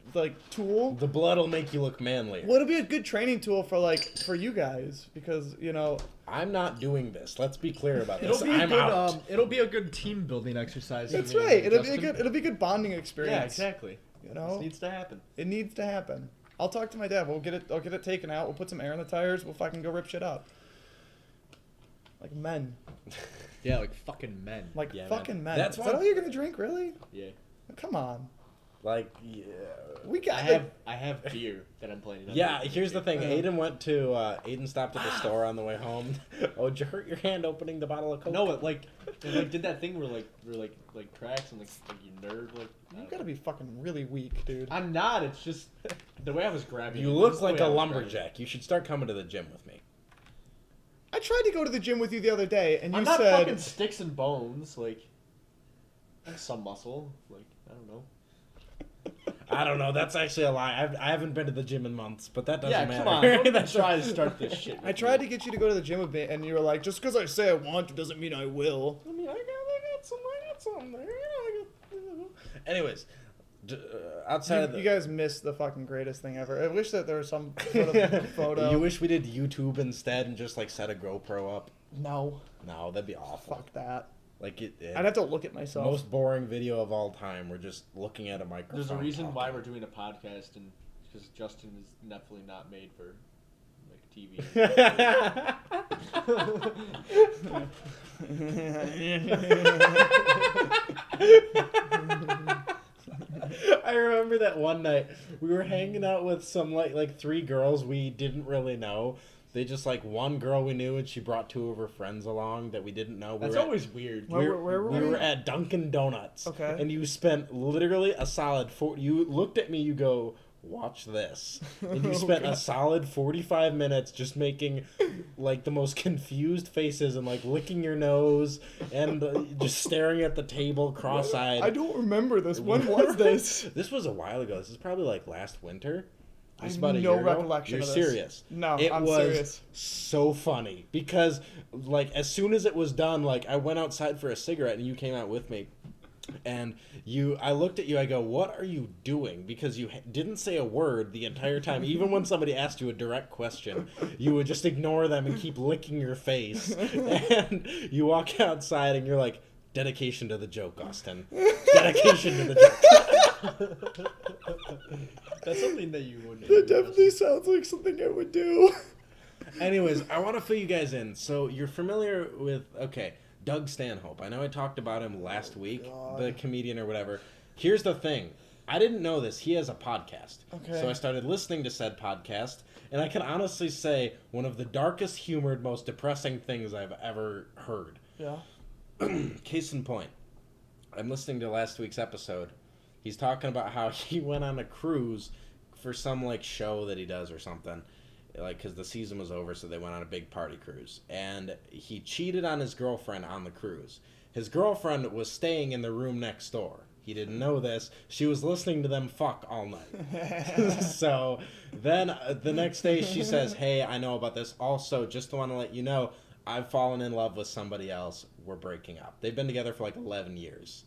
tool. The blood will make you look manly. Well, it'll be a good training tool for you guys because you know. I'm not doing this. Let's be clear about this. It'll be a I'm good out. it'll be a good team building exercise. for That's me, right. It'll be a Justin. good bonding experience. Yeah, exactly. You know, This needs to happen. it needs to happen. I'll talk to my dad. I'll get it taken out. We'll put some air in the tires. We'll fucking go rip shit up. Like men. Yeah, like fucking men. Like yeah, fucking men. That's Is why- that all you're gonna drink, really? Yeah. Come on. Like, yeah. We got I have beer that I'm planning on. Yeah, drinking. here's the thing. Aiden stopped at the store on the way home. Oh, did you hurt your hand opening the bottle of Coke? No, it did that thing where like cracks and like your nerve like. I You don't gotta know. be fucking really weak, dude. I'm not. It's just the way I was grabbing. You it. look Just the like way a I was grabbing lumberjack. You should start coming to the gym with me. I tried to go to the gym with you the other day, and it. you I'm not said, fucking sticks and bones. Like, I have some muscle. Like, I don't know. I don't know. That's actually a lie. I haven't been to the gym in months, but that doesn't Yeah, matter. come on. Don't even try to start this shit. I tried to get you to go to the gym a bit, and you were like, just because I say I want to doesn't mean I will. I mean, I got some there. Anyways, outside of You guys missed the fucking greatest thing ever. I wish that there was some sort of photo. You wish we did YouTube instead and just like set a GoPro up? No. No, that'd be awful. Fuck that. Like I'd have to look at myself. Most boring video of all time. We're just looking at a microphone. There's a reason talking. why we're doing a podcast, and because Justin is definitely not made for like TV. I remember that one night we were hanging out with some like three girls we didn't really know. They just like one girl we knew, and she brought two of her friends along that we didn't know. That's always weird. Where were we? We were at Dunkin' Donuts. Okay. And you spent literally a solid you looked at me, you go, watch this. And you spent a solid 45 minutes just making like the most confused faces and like licking your nose and just staring at the table cross-eyed. I don't remember this. When was this? This was a while ago. This is probably like last winter. I have about a no year ago. recollection You're of this. serious. No, it I'm was serious. so funny because like as soon as it was done, like I went outside for a cigarette and you came out with me. And I looked at you, I go, what are you doing? Because you didn't say a word the entire time. Even when somebody asked you a direct question, you would just ignore them and keep licking your face. And you walk outside and you're like, dedication to the joke, Austin. Dedication to the joke. That's something that you wouldn't. That definitely sounds like something I would do. Anyways, I want to fill you guys in. So you're familiar with, Doug Stanhope. I know I talked about him last week, the comedian or whatever. Here's the thing. I didn't know this. He has a podcast. Okay. So I started listening to said podcast, and I can honestly say one of the darkest humored, most depressing things I've ever heard. Yeah. Case in point, I'm listening to last week's episode. He's talking about how he went on a cruise for some like show that he does or something. Like, because the season was over, so they went on a big party cruise. And he cheated on his girlfriend on the cruise. His girlfriend was staying in the room next door. He didn't know this. She was listening to them fuck all night. So then the next day she says, hey, I know about this. Also, just want to let you know, I've fallen in love with somebody else. We're breaking up. They've been together for like 11 years.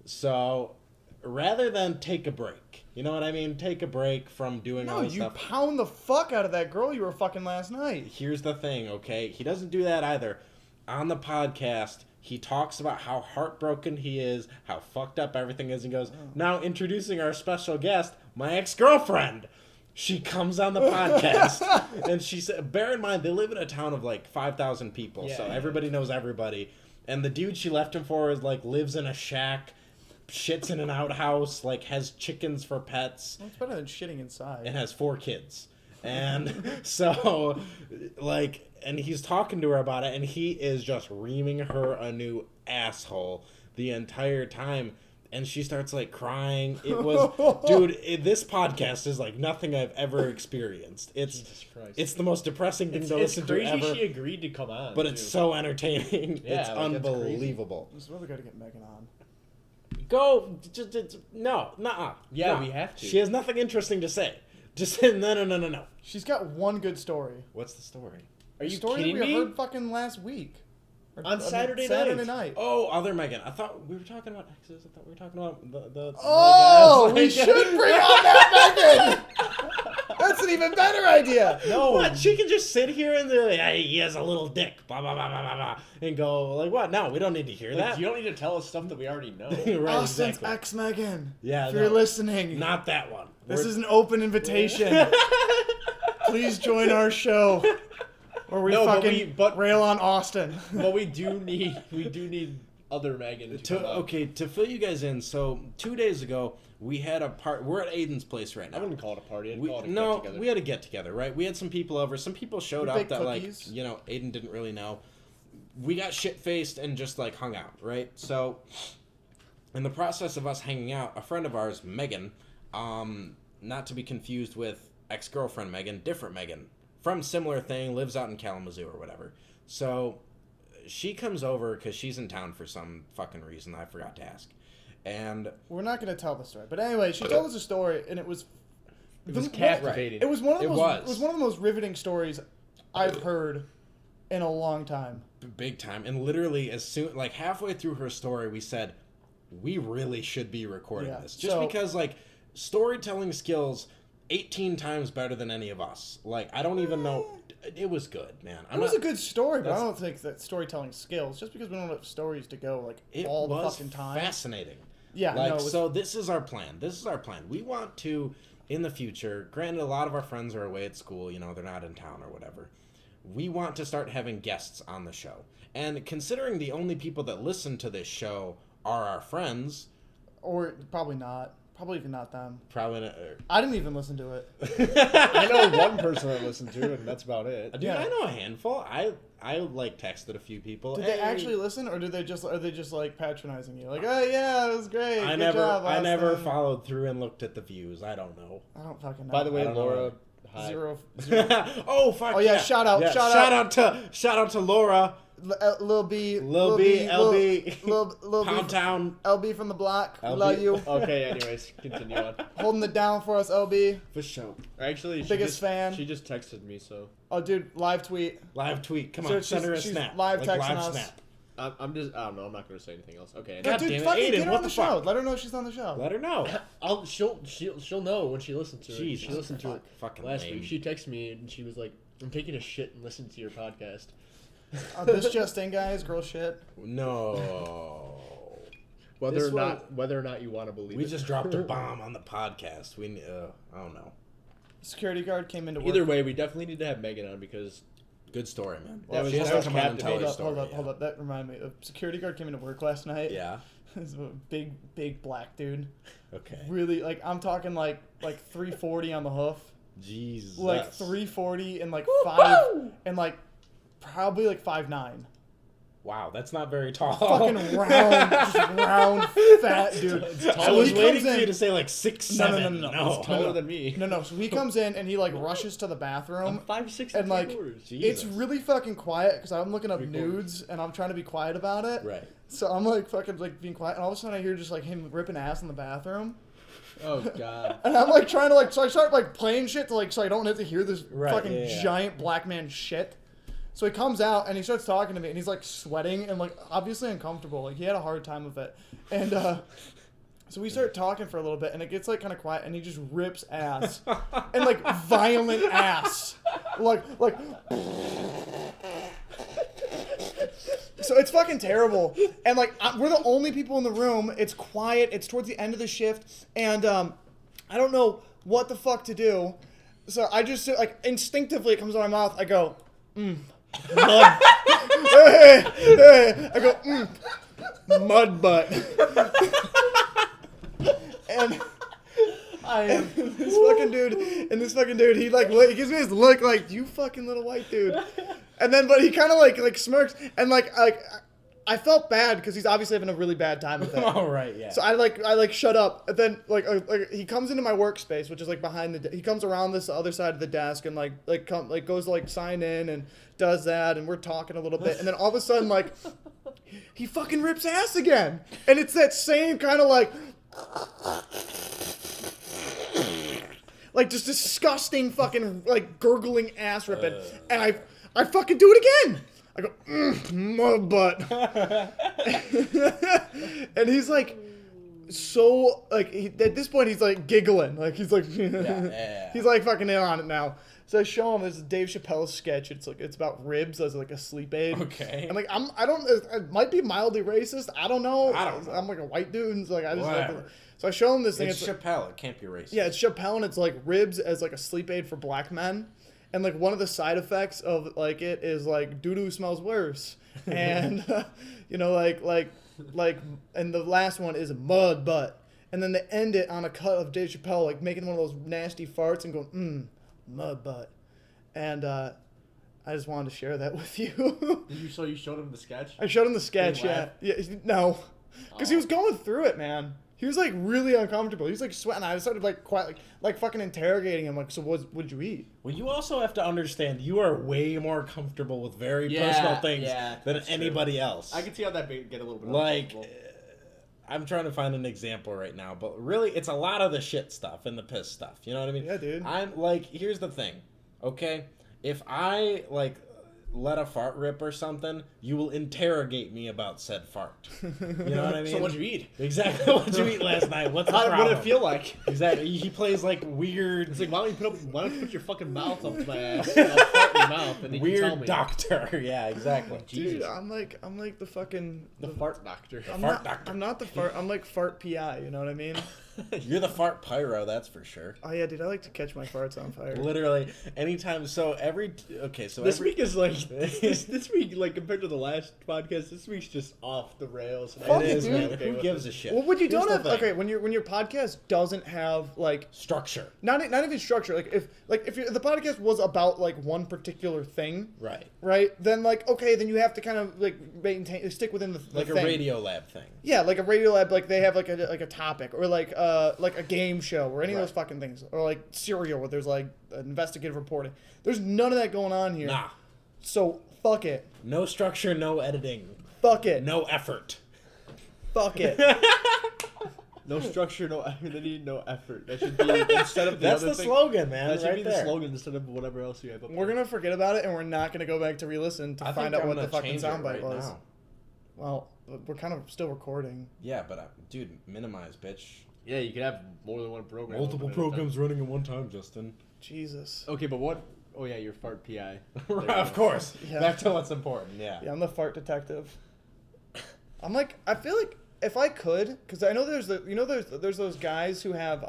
So rather than take a break, you know what I mean? Take a break from doing all this stuff. No, you pound the fuck out of that girl you were fucking last night. Here's the thing, okay? He doesn't do that either. On the podcast, he talks about how heartbroken he is, how fucked up everything is, and goes, now introducing our special guest, my ex-girlfriend. She comes on the podcast, and she said, bear in mind, they live in a town of like 5,000 people, so everybody knows everybody. And the dude she left him for is like lives in a shack, shits in an outhouse, like has chickens for pets. Well, it's better than shitting inside. And has 4 kids. And so, like, and he's talking to her about it, and he is just reaming her a new asshole the entire time. And she starts, like, crying. It was, dude, this podcast is like nothing I've ever experienced. It's the most depressing thing to listen to ever. It's crazy she agreed to come on, but it's so entertaining. Yeah, it's like, unbelievable. This is why we gotta get Megan on. Go, no, nuh-uh. Yeah, no. we have to. She has nothing interesting to say. Just say, no. She's got one good story. What's the story? Are you story kidding that we me? heard fucking last week. On Saturday night. Oh, other Megan. I thought we were talking about exes. I thought we were talking about the Oh, guys. we should bring on that Megan. That's an even better idea. No, what? She can just sit here and like, hey, he has a little dick, blah blah blah blah blah blah, and go like, what? No, we don't need to hear that. You don't need to tell us stuff that we already know. Right, Austin's exactly. ex Megan. Yeah, if you're listening, not that one. This is an open invitation. Please join our show. Or we rail on Austin. But we do need other Megan to come up. Okay, to fill you guys in, so 2 days ago, we had a part. We're at Aidan's place right now. I wouldn't call it a party. I'd call it a get-together. We had a get-together, right? We had some people over. Some people showed up that, cookies. like, Aidan didn't really know. We got shit-faced and just, like, hung out, right? So, in the process of us hanging out, a friend of ours, Megan, not to be confused with ex-girlfriend Megan, different Megan, from similar thing, lives out in Kalamazoo or whatever. So she comes over because she's in town for some fucking reason I forgot to ask. And we're not going to tell the story. But anyway, she told us a story, and it was captivating. It was one of the most riveting stories I've heard in a long time. Big time. And literally as soon, like halfway through her story, we said, we really should be recording Yeah, this. Just so- because, like, storytelling skills 18 times better than any of us. Like, I don't even know. It was good, man. It was a good story, but I that's- don't think that storytelling skills, just because we don't have stories to go, like, It all the was fucking time. fascinating. Yeah, like, no, it was- so this is our plan. We want to, in the future, granted a lot of our friends are away at school, you know, they're not in town or whatever. We want to start having guests on the show. And considering the only people that listen to this show are our friends, Or probably not. Probably even not them. probably not. I didn't even listen to it. I know one person that listened to it, and that's about it. Dude, Yeah. I know a handful. I like texted a few people. Did "Hey." they actually listen, or are they just like patronizing you? Like, oh yeah, it was great. I Good never job, I never Austin." followed through and looked at the views. I don't know. I don't fucking know. By the way, I don't know. Laura, hi. zero. Oh fuck. Oh, yeah, shout out, Yeah, shout shout out to Laura. Lil B, Lil B, LB, Lil Pound B, Town. LB from the block. We LB. love you. Okay, anyways, continue on. Holding it down for us, LB. For sure. Actually, she Biggest just, fan. She just texted me, so Oh, dude, live tweet. Live tweet. Come So on, send her a she's snap. live Like, texting live us. snap. I'm just. I don't know. I'm not gonna say anything else. Okay. God Dude, damn it, fucking Aidan, get her what on the the show. fuck? Let her know she's on the show. Let her know. She'll know when she listens to it. Jesus She listened to it fucking last lame. week. She texted me and she was like, "I'm taking a shit and listening to your podcast." This just in, guys. Girl shit. No. Whether This or not you want to believe We it. just dropped a bomb on the podcast. I don't know. Security guard came into work. Either way, we definitely need to have Megan on because Good story, man. That was- She has that to was come on and tell captivating. her Hold up, story. hold up, hold up. That reminded me. A security guard came into work last night. Yeah. This is a big black dude. Okay. Really, like, I'm talking like 340 on the hoof. Jesus. Like 340 and like Woo-hoo! 5 and like probably like 5'9". Wow, that's not very tall. Fucking round, just round, fat dude. I So was he waiting comes for you in. to say like 6'7". No. No. It's taller than me. No. So he comes in and he like rushes to the bathroom. I'm 5'6" And, like, Jesus. It's really fucking quiet because I'm looking up 3/4. nudes and I'm trying to be quiet about it. Right. So I'm like fucking like being quiet and all of a sudden I hear just like him ripping ass in the bathroom. Oh god. And I'm like trying to like, so I start like playing shit to like, so I don't have to hear this Right, fucking yeah. giant black man shit. So he comes out and he starts talking to me and he's like sweating and like obviously uncomfortable. Like he had a hard time with it. And so we start talking for a little bit and it gets like kind of quiet and he just rips ass and like violent ass. Like. So it's fucking terrible. And like we're the only people in the room. It's quiet. It's towards the end of the shift and I don't know what the fuck to do. So I just like instinctively it comes out of my mouth. I go, mud. Hey. I go, mud butt. And this fucking dude, he like he gives me this look like, you fucking little white dude. And then, but he kind of like smirks and like I felt bad because he's obviously having a really bad time with it. All right. Yeah. So I like shut up. And then like he comes into my workspace, which is like behind he comes around this other side of the desk and goes to like sign in and does that and we're talking a little bit and then all of a sudden like he fucking rips ass again and it's that same kind of like just disgusting fucking like gurgling ass ripping and I fucking do it again. I go, mud butt. And he's like, so, like, at this point, he's like giggling. Like, he's like, yeah. he's like fucking in on it now. So I show him this Dave Chappelle sketch. It's like, it's about ribs as like a sleep aid. Okay. And like, it might be mildly racist. I don't know. I don't know. I'm like a white dude. And so like, I just Whatever. like, so I show him this thing. It's Chappelle. It can't be racist. Yeah, it's Chappelle, and it's like ribs as like a sleep aid for black men. And like one of the side effects of like it is like doo-doo smells worse. And you know, like and the last one is mud butt. And then they end it on a cut of Dave Chappelle like making one of those nasty farts and going, mud butt. And I just wanted to share that with you. So you showed him the sketch? I showed him the sketch, Did he yeah. laugh? Yeah, no. Because he was going through it, man. He was like really uncomfortable. He was like sweating. I started like quite like fucking interrogating him. Like, so what'd you eat? Well, you also have to understand you are way more comfortable with very Yeah, personal things yeah, than that's true. anybody else. I can see how that get a little bit Like, uncomfortable. I'm trying to find an example right now, but really, it's a lot of the shit stuff and the piss stuff. You know what I mean? Yeah, dude. I'm like, here's the thing, okay? If I like let a fart rip or something, you will interrogate me about said fart. You know what I mean? So what'd you eat? Exactly. What'd you eat last night? What's the problem? What did it feel like? Exactly. He plays like weird. It's like, why don't you put your fucking mouth up to my ass? I'll fart in your mouth, and then you tell Weird me. doctor. Yeah, exactly. Dude, I'm like the fucking The fart doctor. fart doctor. I'm not the fart. I'm like fart PI. You know what I mean? You're the fart pyro, that's for sure. Oh yeah, dude. I like to catch my farts on fire. Literally, anytime. So every so This every week is like this week, like compared to the last podcast, this week's just off the rails. And Fuck it it, is, dude. man. Okay Who with gives it. a shit? Well, when you Here's don't the have thing. okay, when your podcast doesn't have like Structure. not even structure. Like if the podcast was about like one particular thing, Right. then like okay, then you have to kind of like maintain stick within the Like thing. a Radio Lab thing. Yeah, like a radio lab, like they have like a topic or like a game show or any of Right. those fucking things or like Serial where there's like investigative reporting. There's none of that going on here. Nah. So fuck it, No structure, no editing, fuck it, no effort. fuck it. No structure, they need no effort. That should be instead of the That's other the thing, slogan, man. That should right be there. the slogan instead of whatever else you have up We're there. gonna forget about it and we're not gonna go back to re-listen to I find think out I'm what the gonna fucking change it soundbite right was. now. Well, we're kind of still recording. Yeah, but dude, minimize, bitch. Yeah, you can have more than one program. Multiple open at a time. programs running at one time, Justin. Jesus. Okay, but what? Oh yeah, your fart PI. There you Of go. course. Yeah. Back to what's important. Yeah. Yeah, I'm the fart detective. I feel like if I could, because I know there's there's those guys who have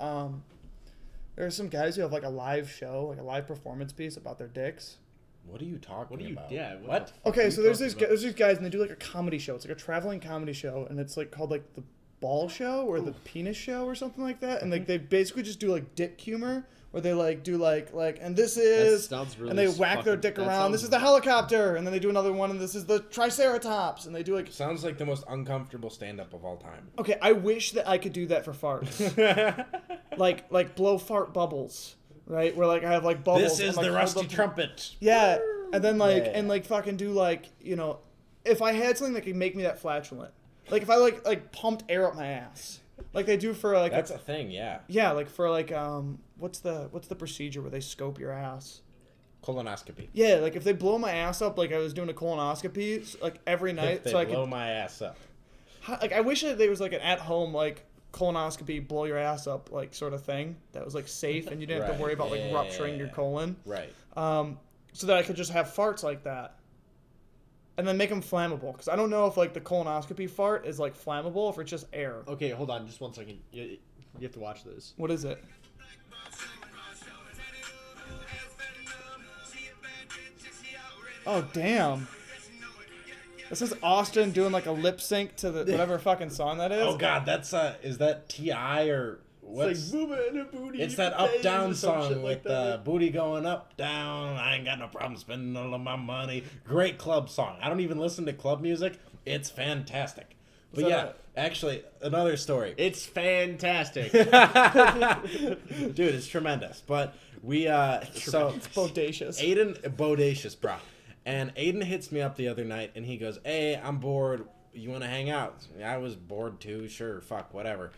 there's some guys who have like a live show, like a live performance piece about their dicks. What are you talking What are you? about? Yeah. What? the fuck are Okay, you so there's talking these guys and they do like a comedy show. It's like a traveling comedy show, and it's like called like the Ball Show or the Penis Show or something like that. And like they basically just do like dick humor, where they like do like and this is sounds really and they whack their fucking- dick that around. This sounds- is the helicopter, and then they do another one, and this is the Triceratops, and they do like. Sounds like the most uncomfortable stand-up of all time. Okay, I wish that I could do that for farts. like blow fart bubbles, right? Where like I have like bubbles. This is and, like, the hold rusty them- trumpet. Yeah, and then like Yeah. and like fucking do like if I had something that could make me that flatulent, like if I like pumped air up my ass, like they do for like That's a thing, yeah. yeah, like for like what's the procedure where they scope your ass? Colonoscopy. Yeah, like if they blow my ass up like I was doing a colonoscopy like every night, If they so I blow could my ass up. like I wish that there was like an at home like colonoscopy blow your ass up like sort of thing that was like safe and you didn't have to Right, worry about like yeah, rupturing your yeah. colon. Right. So that I could just have farts like that, and then make them flammable. Because I don't know if like the colonoscopy fart is like flammable, if it's just air. Okay, hold on, just 1 second. You have to watch this. What is it? Oh damn! This is Austin doing like a lip sync to the whatever fucking song that is. Oh god, that's is that T.I. or what's It's like booba and a booty. it's that days up down or some song shit with like the that. booty going up down. I ain't got no problem spending all of my money. Great club song. I don't even listen to club music. It's fantastic. But that yeah, a- actually, another story. It's fantastic. Dude, it's tremendous. But we so It's bodacious. Aidan bodacious, bro. And Aidan hits me up the other night and he goes, "Hey, I'm bored. You want to hang out?" I was bored too. Sure, fuck, whatever.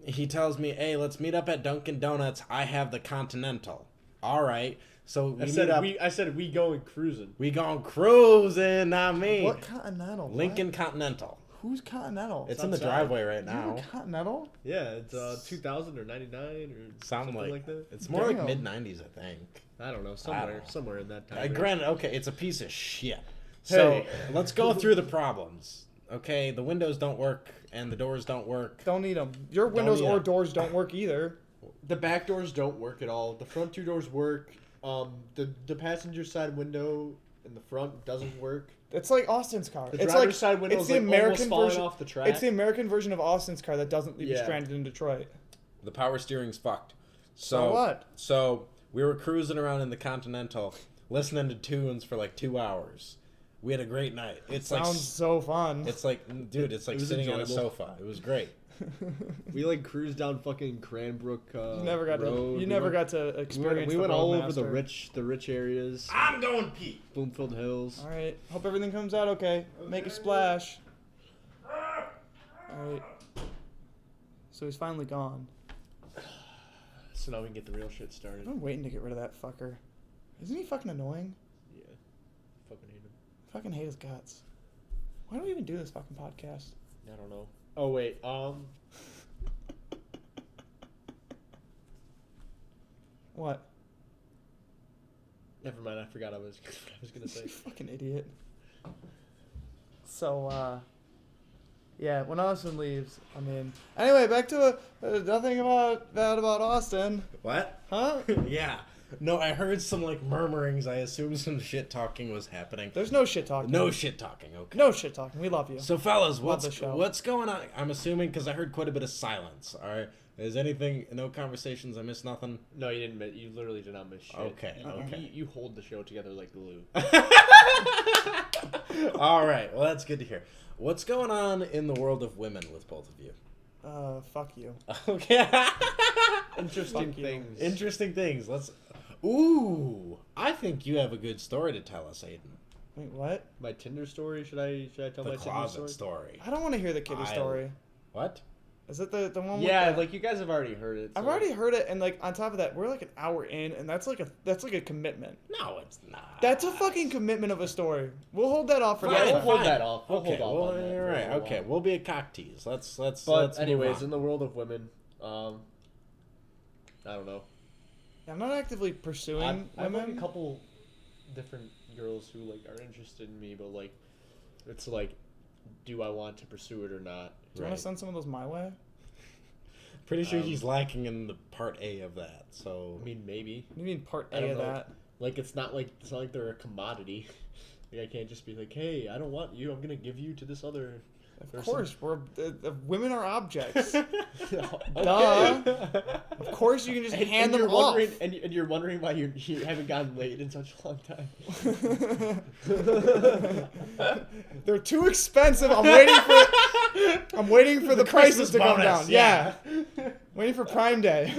He tells me, "Hey, let's meet up at Dunkin' Donuts. I have the Continental." All right. So we meet up. I said we going cruising. We gone cruising, not me. What Continental? What? Lincoln Continental. Who's Continental? It's in the outside. driveway right You have now. a Continental? Yeah, it's 2000 or 99 or Something something like that. It's more like Damn. mid '90s, I think. I don't know, somewhere in that time. range. Granted, okay, it's a piece of shit. So Hey. let's go through the problems. Okay, the windows don't work and the doors don't work. Don't need them. Your windows need or 'em. doors don't work either. The back doors don't work at all. The front two doors work. The passenger side window in the front doesn't work. It's like Austin's car. The it's driver's like side window it's is the like American almost falling version off the track. It's the American version of Austin's car that doesn't leave you Yeah. stranded in Detroit. The power steering's fucked. So what? So we were cruising around in the Continental, listening to tunes for like 2 hours. We had a great night. It's Sounds so fun. it's like, dude, it's like It was sitting on a enjoyable. sofa. It was great. We like cruised down fucking Cranbrook you never got Road. to. We You never went- got to We experience. went the all over the Roadmaster. rich areas. I'm going pee. Bloomfield Hills. All right. Hope everything comes out okay. Make a splash. All right. So he's finally gone. So now we can get the real shit started. I'm waiting to get rid of that fucker. Isn't he fucking annoying? Yeah. Fucking hate him. Fucking hate his guts. Why do we even do this fucking podcast? I don't know. Oh wait. What? Never mind. I forgot I was gonna say. You fucking idiot. So, yeah, when Austin leaves, I mean... Anyway, back to nothing bad about Austin. What? Huh? Yeah. No, I heard some, like, murmurings. I assumed some shit talking was happening. There's no shit talking. No shit talking, okay. No shit talking. We love you. So, fellas, Love the show. what's going on? I'm assuming, because I heard quite a bit of silence, all right? Is anything, no conversations, I missed nothing? No, you didn't. You literally did not miss shit. Okay, okay. You hold the show together like glue. All right, well, that's good to hear. What's going on in the world of women with both of you? Fuck you. Okay. Interesting Fuck you. things. Interesting things. Ooh, I think you have a good story to tell us, Aidan. Wait, what? My Tinder story? Should I tell The my Tinder closet story? story. I don't want to hear the kitty story. What? Is it the one Yeah, with the... like you guys have already heard it. I've so- already heard it, and like on top of that, we're like an hour in, and that's like a commitment. No, it's not. That's a fucking commitment of a story. We'll hold that off for Fine, Yeah, next we'll time. hold that off. We'll Okay, hold off on that. you're for a right. little Okay, while. we'll be a cock tease. Let's But move anyways, on. in the world of women, I don't know. I'm not actively pursuing I've women. like a couple different girls who like are interested in me, but like, it's like, do I want to pursue it or not? Do you want to send some of those my way? Pretty sure he's lacking in the part A of that. So I mean, maybe. What do you mean part I A don't of know. that? Like it's not like they're a commodity. Like I can't just be like, hey, I don't want you. I'm gonna give you to this other. Of person. course, women are objects. Okay. Duh. Of course, you can just hand them you're off. wondering, and you're wondering why you haven't gotten laid in such a long time. They're too expensive. I'm waiting for the prices to come bonus, down. Yeah. Waiting for Prime Day.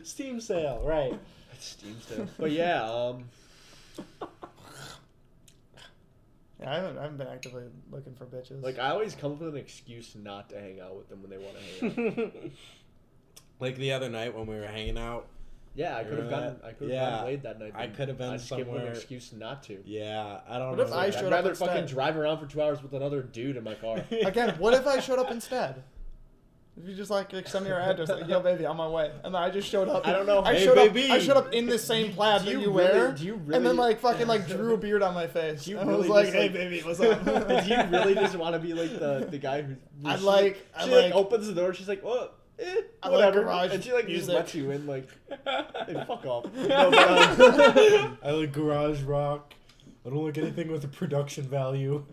Steam sale, right? Steam still. But yeah, Yeah, I haven't been actively looking for bitches. like I always come up with an excuse not to hang out with them when they want to hang out. Like the other night when we were hanging out. Yeah, I could have Remember gotten that? gotten laid that night. I could have been I just gave them somewhere- an excuse not to. Yeah, I don't What know. if I I'd showed up rather instead? fucking drive around for 2 hours with another dude in my car. Again, what if I showed up instead? If you just like send me your address, like, yo baby, on my way, and then I just showed up. I don't know. Hey, I baby. showed up in the same plaid Do that you you really- wear, do you and then really- like fucking like drew a beard on my face. Do you and I was really like, just, hey like- baby, what's up? Do you really just want to be like the guy who? I she like opens the door. She's like, "What? I like Whatever." garage and she like just music. lets you in. Like, hey, fuck off. No, but, I like garage rock. I don't like anything with a production value.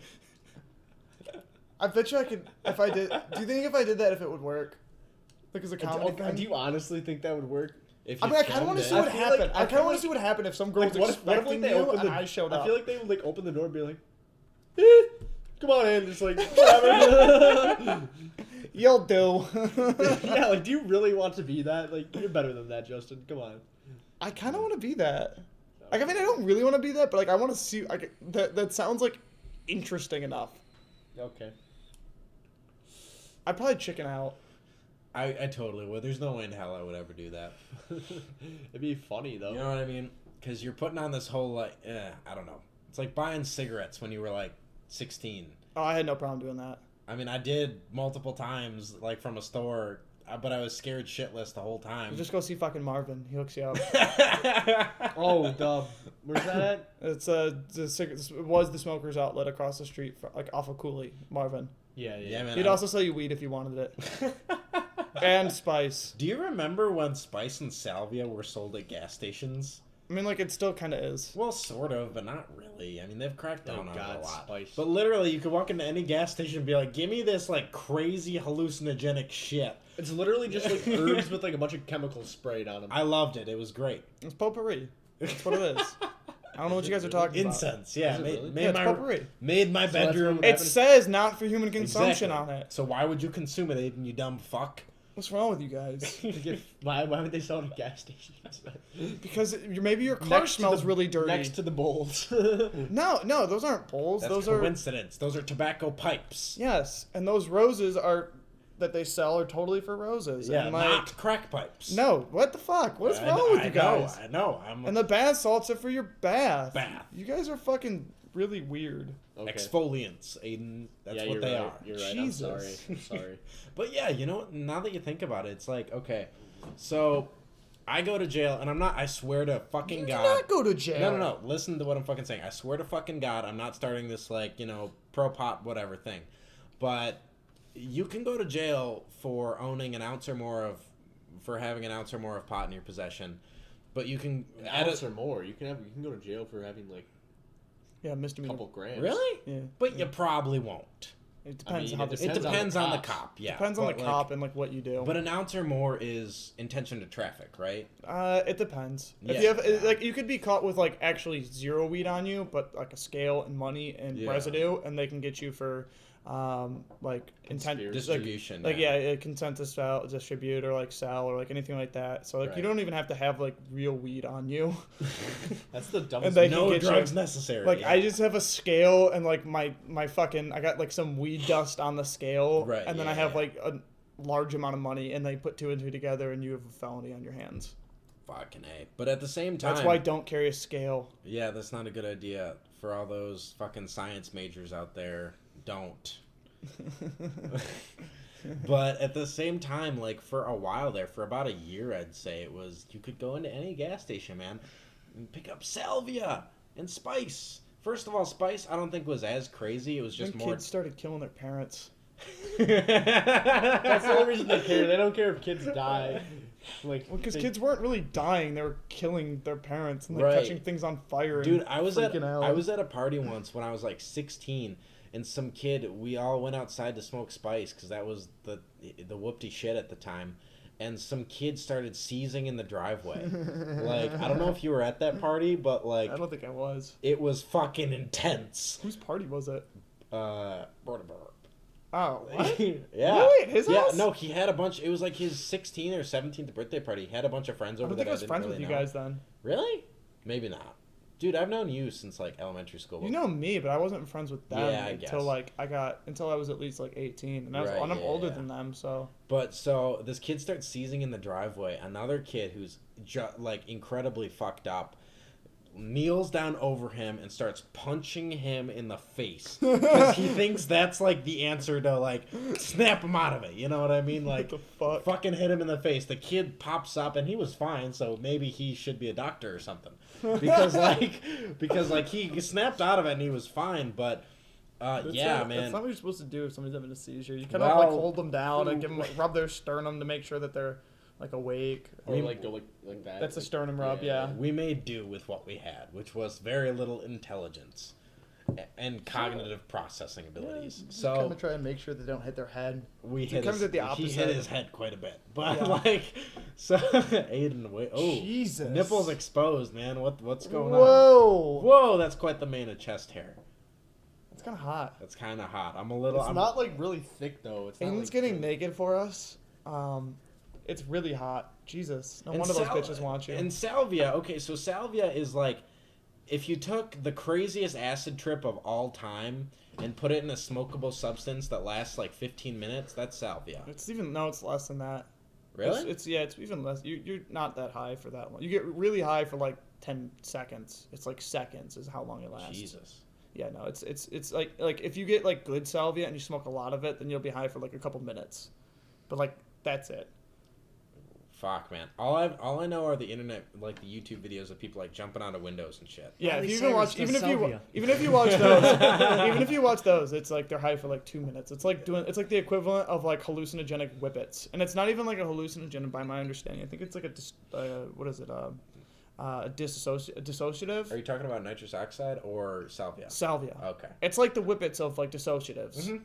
I bet you I could if I did. Do you think if I did that, if it would work? Like as a comedy thing? do you honestly think that would work? If I you mean, I kind of want to see filmed what I feel like- happened. I I kind feel of want like- to see what happened if some girl was Like, what if expecting they you open and the? I showed up. I feel like they would like open the door and be like, "Come on in," just like whatever. You'll do. Yeah, like, do you really want to be that? Like, you're better than that, Justin. Come on. I kind of want to be that. Like, I mean, I don't really want to be that, but like, I want to see. Like, that sounds like interesting enough. Okay. I'd probably chicken out. I totally would. There's no way in hell I would ever do that. It'd be funny though. You know what I mean? Because you're putting on this whole like, I don't know. It's like buying cigarettes when you were like 16. Oh, I had no problem doing that. I mean, I did multiple times, like from a store, but I was scared shitless the whole time. You just go see fucking Marvin. He hooks you up. Oh, dub. Where's that at? It's it was the smoker's outlet across the street, like off of Cooley. Marvin. Yeah, Yeah, man. He'd also sell you weed if you wanted it, and spice. Do you remember when Spice and Salvia were sold at gas stations? I mean, like, it still kind of is. Well, sort of, but not really. I mean, they've cracked down Oh, on God, it a lot. Spice. But literally, you could walk into any gas station and be like, give me this, like, crazy hallucinogenic shit. It's literally just like herbs with like a bunch of chemicals sprayed on them. I loved it. It was great. It's potpourri. That's what it is. I don't know what you guys are talking about. Incense, yeah. Is it Made, really? made Yeah, it's my, potpourri. made my So that's bedroom. what It says not for human consumption Exactly. on it. So why would you consume it, Aiden, you dumb fuck? What's wrong with you guys? Why would they sell it at gas stations? Because maybe your car Next to smells the- really dirty. Next to the bowls. No, those aren't bowls. That's those are coincidence. Those are tobacco pipes. yes, and those roses are that they sell are totally for roses. Yeah, and like, not crack pipes. no, what the fuck? What is I wrong know- with you guys? I know. I'm And the bath salts are for your bath. Bath. You guys are fucking really weird. Okay. exfoliants, Aiden. That's Yeah, what you're they right. are. You're right. Jesus. I'm sorry. I'm sorry. But yeah, you know, now that you think about it, it's like, okay, so I go to jail, and I'm not. I swear to fucking You do God. not go to jail. No. Listen to what I'm fucking saying. I swear to fucking God, I'm not starting this like pro pot whatever thing. But you can go to jail for owning for having an ounce or more of pot in your possession. But you can An ounce or more. You can go to jail for having like Yeah, a misdemeanor. couple grams. Really? Yeah. But you probably won't. It depends mean, how it this. It Depends on depends the on the cops. cop. Yeah. Depends on the but, like, cop and like what you do. But an ounce or more is intention to traffic, right? It depends. Yeah. If you have like, you could be caught with like actually zero weed on you, but like a scale and money and Yeah. residue, and they can get you for, like intent Conspiracy. Distribution. Like a consent to sell, distribute, or like sell, or like anything like that. So like Right. you don't even have to have like real weed on you. That's the dumbest. they thing. can No get you- drugs necessary. Like yeah. I just have a scale and like my fucking I got like some weed dust on the scale, Right, and then I yeah, have yeah. like a large amount of money, and they put two and two together, and you have a felony on your hands. Fucking A. But at the same time, That's why don't carry a scale. yeah, that's not a good idea for all those fucking science majors out there. Don't. But at the same time, like for a while there, for about a year, I'd say it was you could go into any gas station, man, and pick up salvia and spice. First of all, spice I don't think was as crazy. It was just When more. kids started killing their parents. That's the only reason they care. They don't care if kids die. Like, Well, because they- kids weren't really dying; they were killing their parents and like Right. catching things on fire. Dude, and I was at freaking out. I was at a party once when I was like 16, and some kid. We all went outside to smoke spice because that was the whoopty shit at the time, and some kid started seizing in the driveway. Like I don't know if you were at that party, but like I don't think I was. it was fucking intense. Whose party was it? Oh, what? Yeah. Really? At his yeah, house? no, he had a bunch. It was like his 16th or 17th birthday party. He had a bunch of friends I over don't that think I was didn't friends really with you know. guys then. Really? Maybe not. Dude, I've known you since like elementary school. You know me, but I wasn't friends with them Yeah, I until guess. like until I was at least like 18, and Right, I'm yeah, older yeah. than them, so But so this kid starts seizing in the driveway. Another kid who's like incredibly fucked up kneels down over him and starts punching him in the face because he thinks that's like the answer to like snap him out of it. You know what I mean? Like what the fuck? fucking hit him in the face. The kid pops up and he was fine, so maybe he should be a doctor or something. Because like he snapped out of it and he was fine, but That's yeah, not, man. That's not what you're supposed to do if somebody's having a seizure. You kind of like Well, hold them down and give them rub their sternum to make sure that they're like awake. or like go like that. That's a like- sternum rub, yeah. We made do with what we had, which was very little intelligence and cognitive processing abilities. kind So of try and make sure they don't hit their head. we it hit comes his, at the he hit opposite. his head quite a bit, but Yeah. like so Aiden, wait, Jesus. nipples exposed, man. What's going on? Whoa. Whoa, that's quite the mane of chest hair. It's kind of hot. That's kind of hot. I'm a little. It's I'm, not like really thick though. It's not Aiden's like getting naked for us. It's really hot. Jesus. No and wonder those sal- bitches want you. And salvia. Okay, so salvia is like if you took the craziest acid trip of all time and put it in a smokable substance that lasts like 15 minutes, that's salvia. It's less than that. Really? It's even less. You're not that high for that one. You get really high for like 10 seconds. It's like seconds is how long it lasts. Jesus. Yeah, no, it's like if you get like good salvia and you smoke a lot of it, then you'll be high for like a couple minutes. But like that's it. Fuck, man. All I know are the internet, like the YouTube videos of people like jumping out of windows and shit. Yeah, Miley if you even Cyrus watch does even salvia. if you watch those even if you watch those, it's like they're high for like 2 minutes. It's like the equivalent of like hallucinogenic whippets, and it's not even like a hallucinogen by my understanding. I think it's like a dissociative Are you talking about nitrous oxide or salvia? salvia. Okay. It's like the whippets of like dissociatives, Mhm.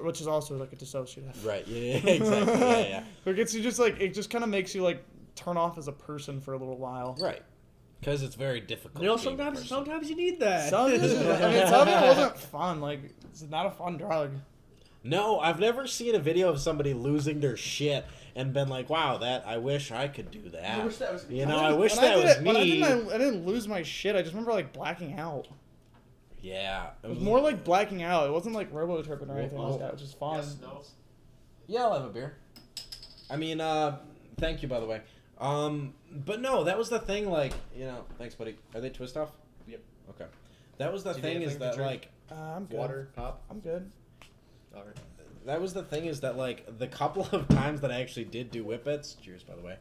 which is also like a dissociative. Right. Yeah. Exactly. Yeah. It gets you just like it just kind of makes you like turn off as a person for a little while. Yeah. Right. Because it's very difficult. You know, being a person. sometimes you need that. Salvia wasn't fun. Like it's not a fun drug. No, I've never seen a video of somebody losing their shit and been like, "Wow, I wish I could do that." I wish that was me. You know, I wish When I that did was it- me. when I didn't lose my shit. I just remember like blacking out. Yeah. It was more like blacking out. It wasn't like robo tripping or anything Whoa. like that, which is fun. Yes, no. Yeah, I'll have a beer. I mean, thank you, by the way. But no, that was the thing, like, thanks, buddy. Are they twist off? Yep. Okay. That was the Do you thing need is anything to that, drink? like, I'm good. Water, pop. I'm good. All right. that was the thing is that, like, the couple of times that I actually did do whippets, cheers, by the way,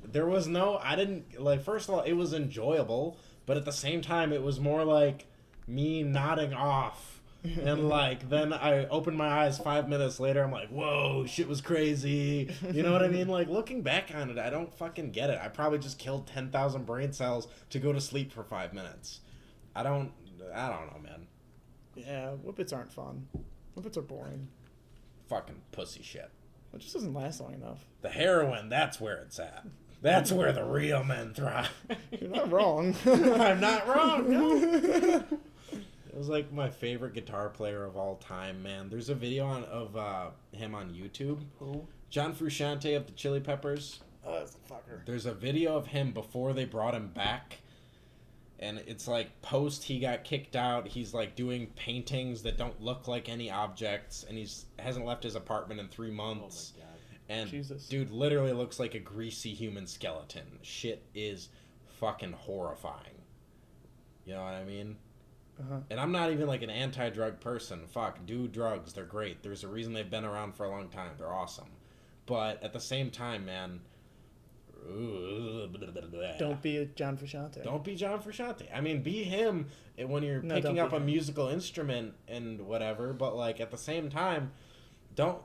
there was no, I didn't, like, first of all, it was enjoyable, but at the same time, it was more like me nodding off. And, like, then I opened my eyes 5 minutes later, I'm like, whoa, shit was crazy. You know what I mean? Like, looking back on it, I don't fucking get it. I probably just killed 10,000 brain cells to go to sleep for 5 minutes. I don't know, man. Yeah, whippets aren't fun. Whippets are boring. Fucking pussy shit. It just doesn't last long enough. The heroin, that's where it's at. That's where the real men thrive. You're not wrong. I'm not wrong, no. It was like my favorite guitar player of all time, man. There's a video of him on YouTube. Who? John Frusciante of the Chili Peppers. Oh, that's a fucker. There's a video of him before they brought him back. And it's like post he got kicked out. He's like doing paintings that don't look like any objects. And hasn't left his apartment in 3 months. Oh my god. And Jesus. dude literally looks like a greasy human skeleton. Shit is fucking horrifying. You know what I mean? Uh-huh. And I'm not even like an anti-drug person. Fuck, do drugs. They're great. There's a reason they've been around for a long time. They're awesome. But at the same time, man... Don't be a John Frusciante. Don't be John Frusciante. I mean, be him when you're No, picking don't up be a him. musical instrument and whatever. But, like, at the same time, don't...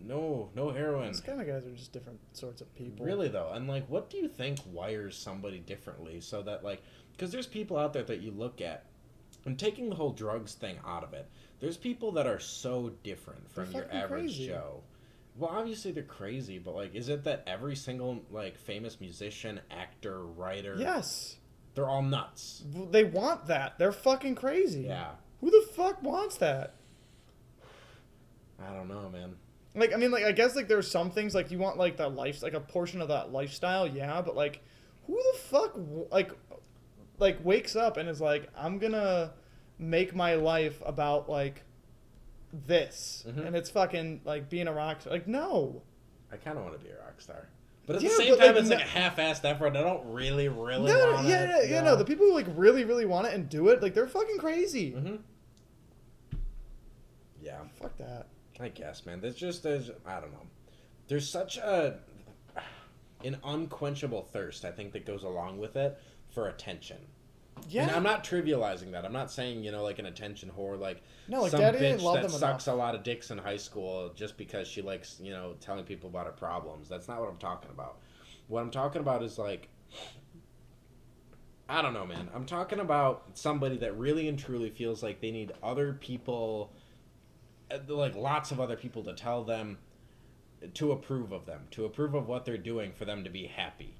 No heroin. Those kind of guys are just different sorts of people. Really, though. And, like, what do you think wires somebody differently so that, like... Because there's people out there that you look at, and taking the whole drugs thing out of it, there's people that are so different from They're your fucking average crazy. Joe. Well, obviously they're crazy, but, like, is it that every single, like, famous musician, actor, writer... Yes. They're all nuts. They want that. They're fucking crazy. Yeah. Who the fuck wants that? I don't know, man. Like, I mean, like, I guess, like, there's some things, like, you want, like, the life, like, a portion of that lifestyle, yeah, but, like, who the fuck, like, wakes up and is like, I'm gonna make my life about, like, this. Mhm. And it's fucking, like, being a rock star. Like, no. I kind of want to be a rock star. But at Yeah, the same but, time, like, it's no- like a half-assed effort. I don't really No, want yeah, it. yeah, no. The people who, like, really, really want it and do it, like, they're fucking crazy. Mm-hmm. Yeah. Fuck that. I guess, man. There's I don't know. There's such an unquenchable thirst, I think, that goes along with it for attention. Yeah. And I'm not trivializing that. I'm not saying, like an attention whore, like No, like, some Daddy bitch didn't love that them sucks enough. a lot of dicks in high school just because she likes, telling people about her problems. That's not what I'm talking about. What I'm talking about is, like, I don't know, man. I'm talking about somebody that really and truly feels like they need other people, like lots of other people to tell them, to approve of them, to approve of what they're doing for them to be happy.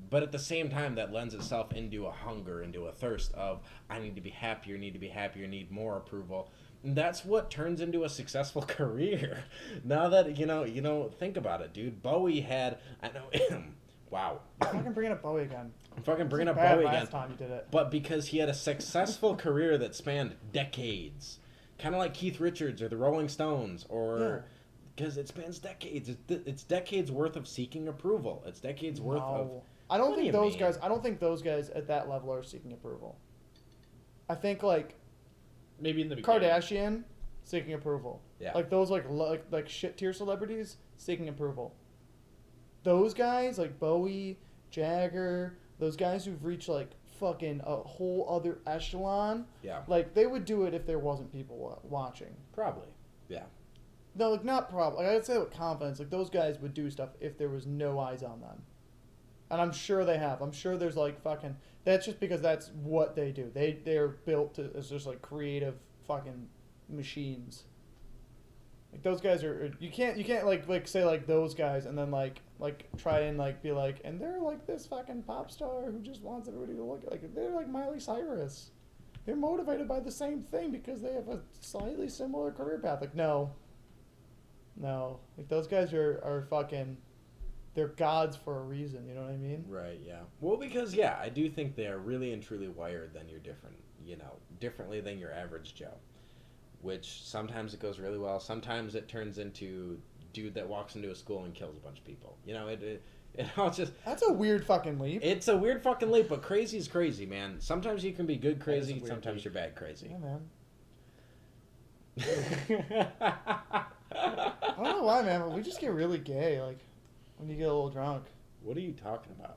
But at the same time, that lends itself into a hunger, into a thirst of, I need to be happier, need more approval. And that's what turns into a successful career. Now that, think about it, dude. Bowie had, I know, wow. Fucking bringing up Bowie again. I'm fucking bringing up Bad Bowie last again. time you did it. But because he had a successful career that spanned decades. Kind of like Keith Richards or the Rolling Stones, or... Because it spans decades. It's decades worth of seeking approval. It's decades worth of... I don't What do think you those mean? guys. I don't think those guys at that level are seeking approval. I think like Maybe in the beginning. Kardashian seeking approval. Yeah. Like those like shit tier celebrities seeking approval. Those guys like Bowie, Jagger, those guys who've reached like fucking a whole other echelon. Yeah. Like they would do it if there wasn't people watching. Probably. Yeah. No, like not probably. Like, I'd say with confidence, like those guys would do stuff if there was no eyes on them. And I'm sure they have. I'm sure there's like fucking. That's just because that's what they do. They're built to as just like creative fucking machines. Like those guys are. You can't like say like those guys and then like try and like be like and they're like this fucking pop star who just wants everybody to look like they're like Miley Cyrus. They're motivated by the same thing because they have a slightly similar career path. Like no. Like those guys are fucking. They're gods for a reason, you know what I mean? Right, yeah. Well, because, I do think they are really and truly wired than you're different, differently than your average Joe. which sometimes it goes really well. Sometimes it turns into dude that walks into a school and kills a bunch of people. You know, it all just... That's a weird fucking leap. It's a weird fucking leap, but crazy is crazy, man. Sometimes you can be good crazy, weird sometimes leap. you're bad crazy. Yeah, man. I don't know why, man, but we just get really gay, like, when you get a little drunk. What are you talking about?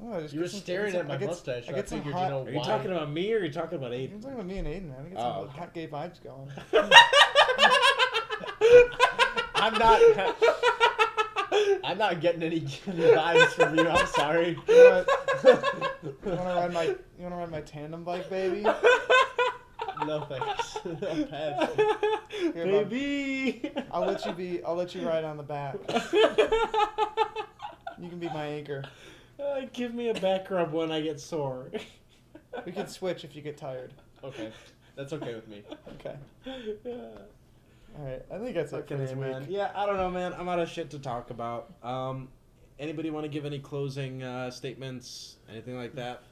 Oh, I just You get were some- staring I at my get- mustache. I I get some figured, hot- you know, Are you why? talking about me or are you talking about I'm Aidan? talking about me and Aiden, man. We get some Oh, okay. hot gay vibes going. I'm not getting any vibes from you. I'm sorry. You wanna ride my tandem bike, baby? No thanks. I'll pass. Here, bud. Baby! I'll let you ride on the back. You can be my anchor. Give me a back rub when I get sore. We can switch if you get tired. Okay, that's okay with me. Okay. All right. I think that's it for Okay, this man. week. Yeah, I don't know, man. I'm out of shit to talk about. Anybody want to give any closing statements? Anything like that?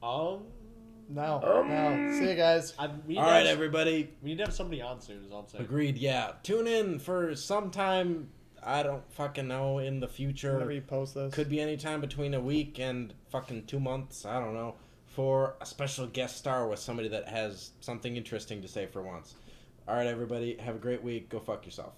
No. See you guys. All right, everybody. We need to have somebody on soon. Is all I'm saying. Agreed. Yeah, tune in for sometime. I don't fucking know in the future. Whenever you post this. Could be any time between a week and fucking 2 months. I don't know. For a special guest star with somebody that has something interesting to say for once. All right, everybody. Have a great week. Go fuck yourself.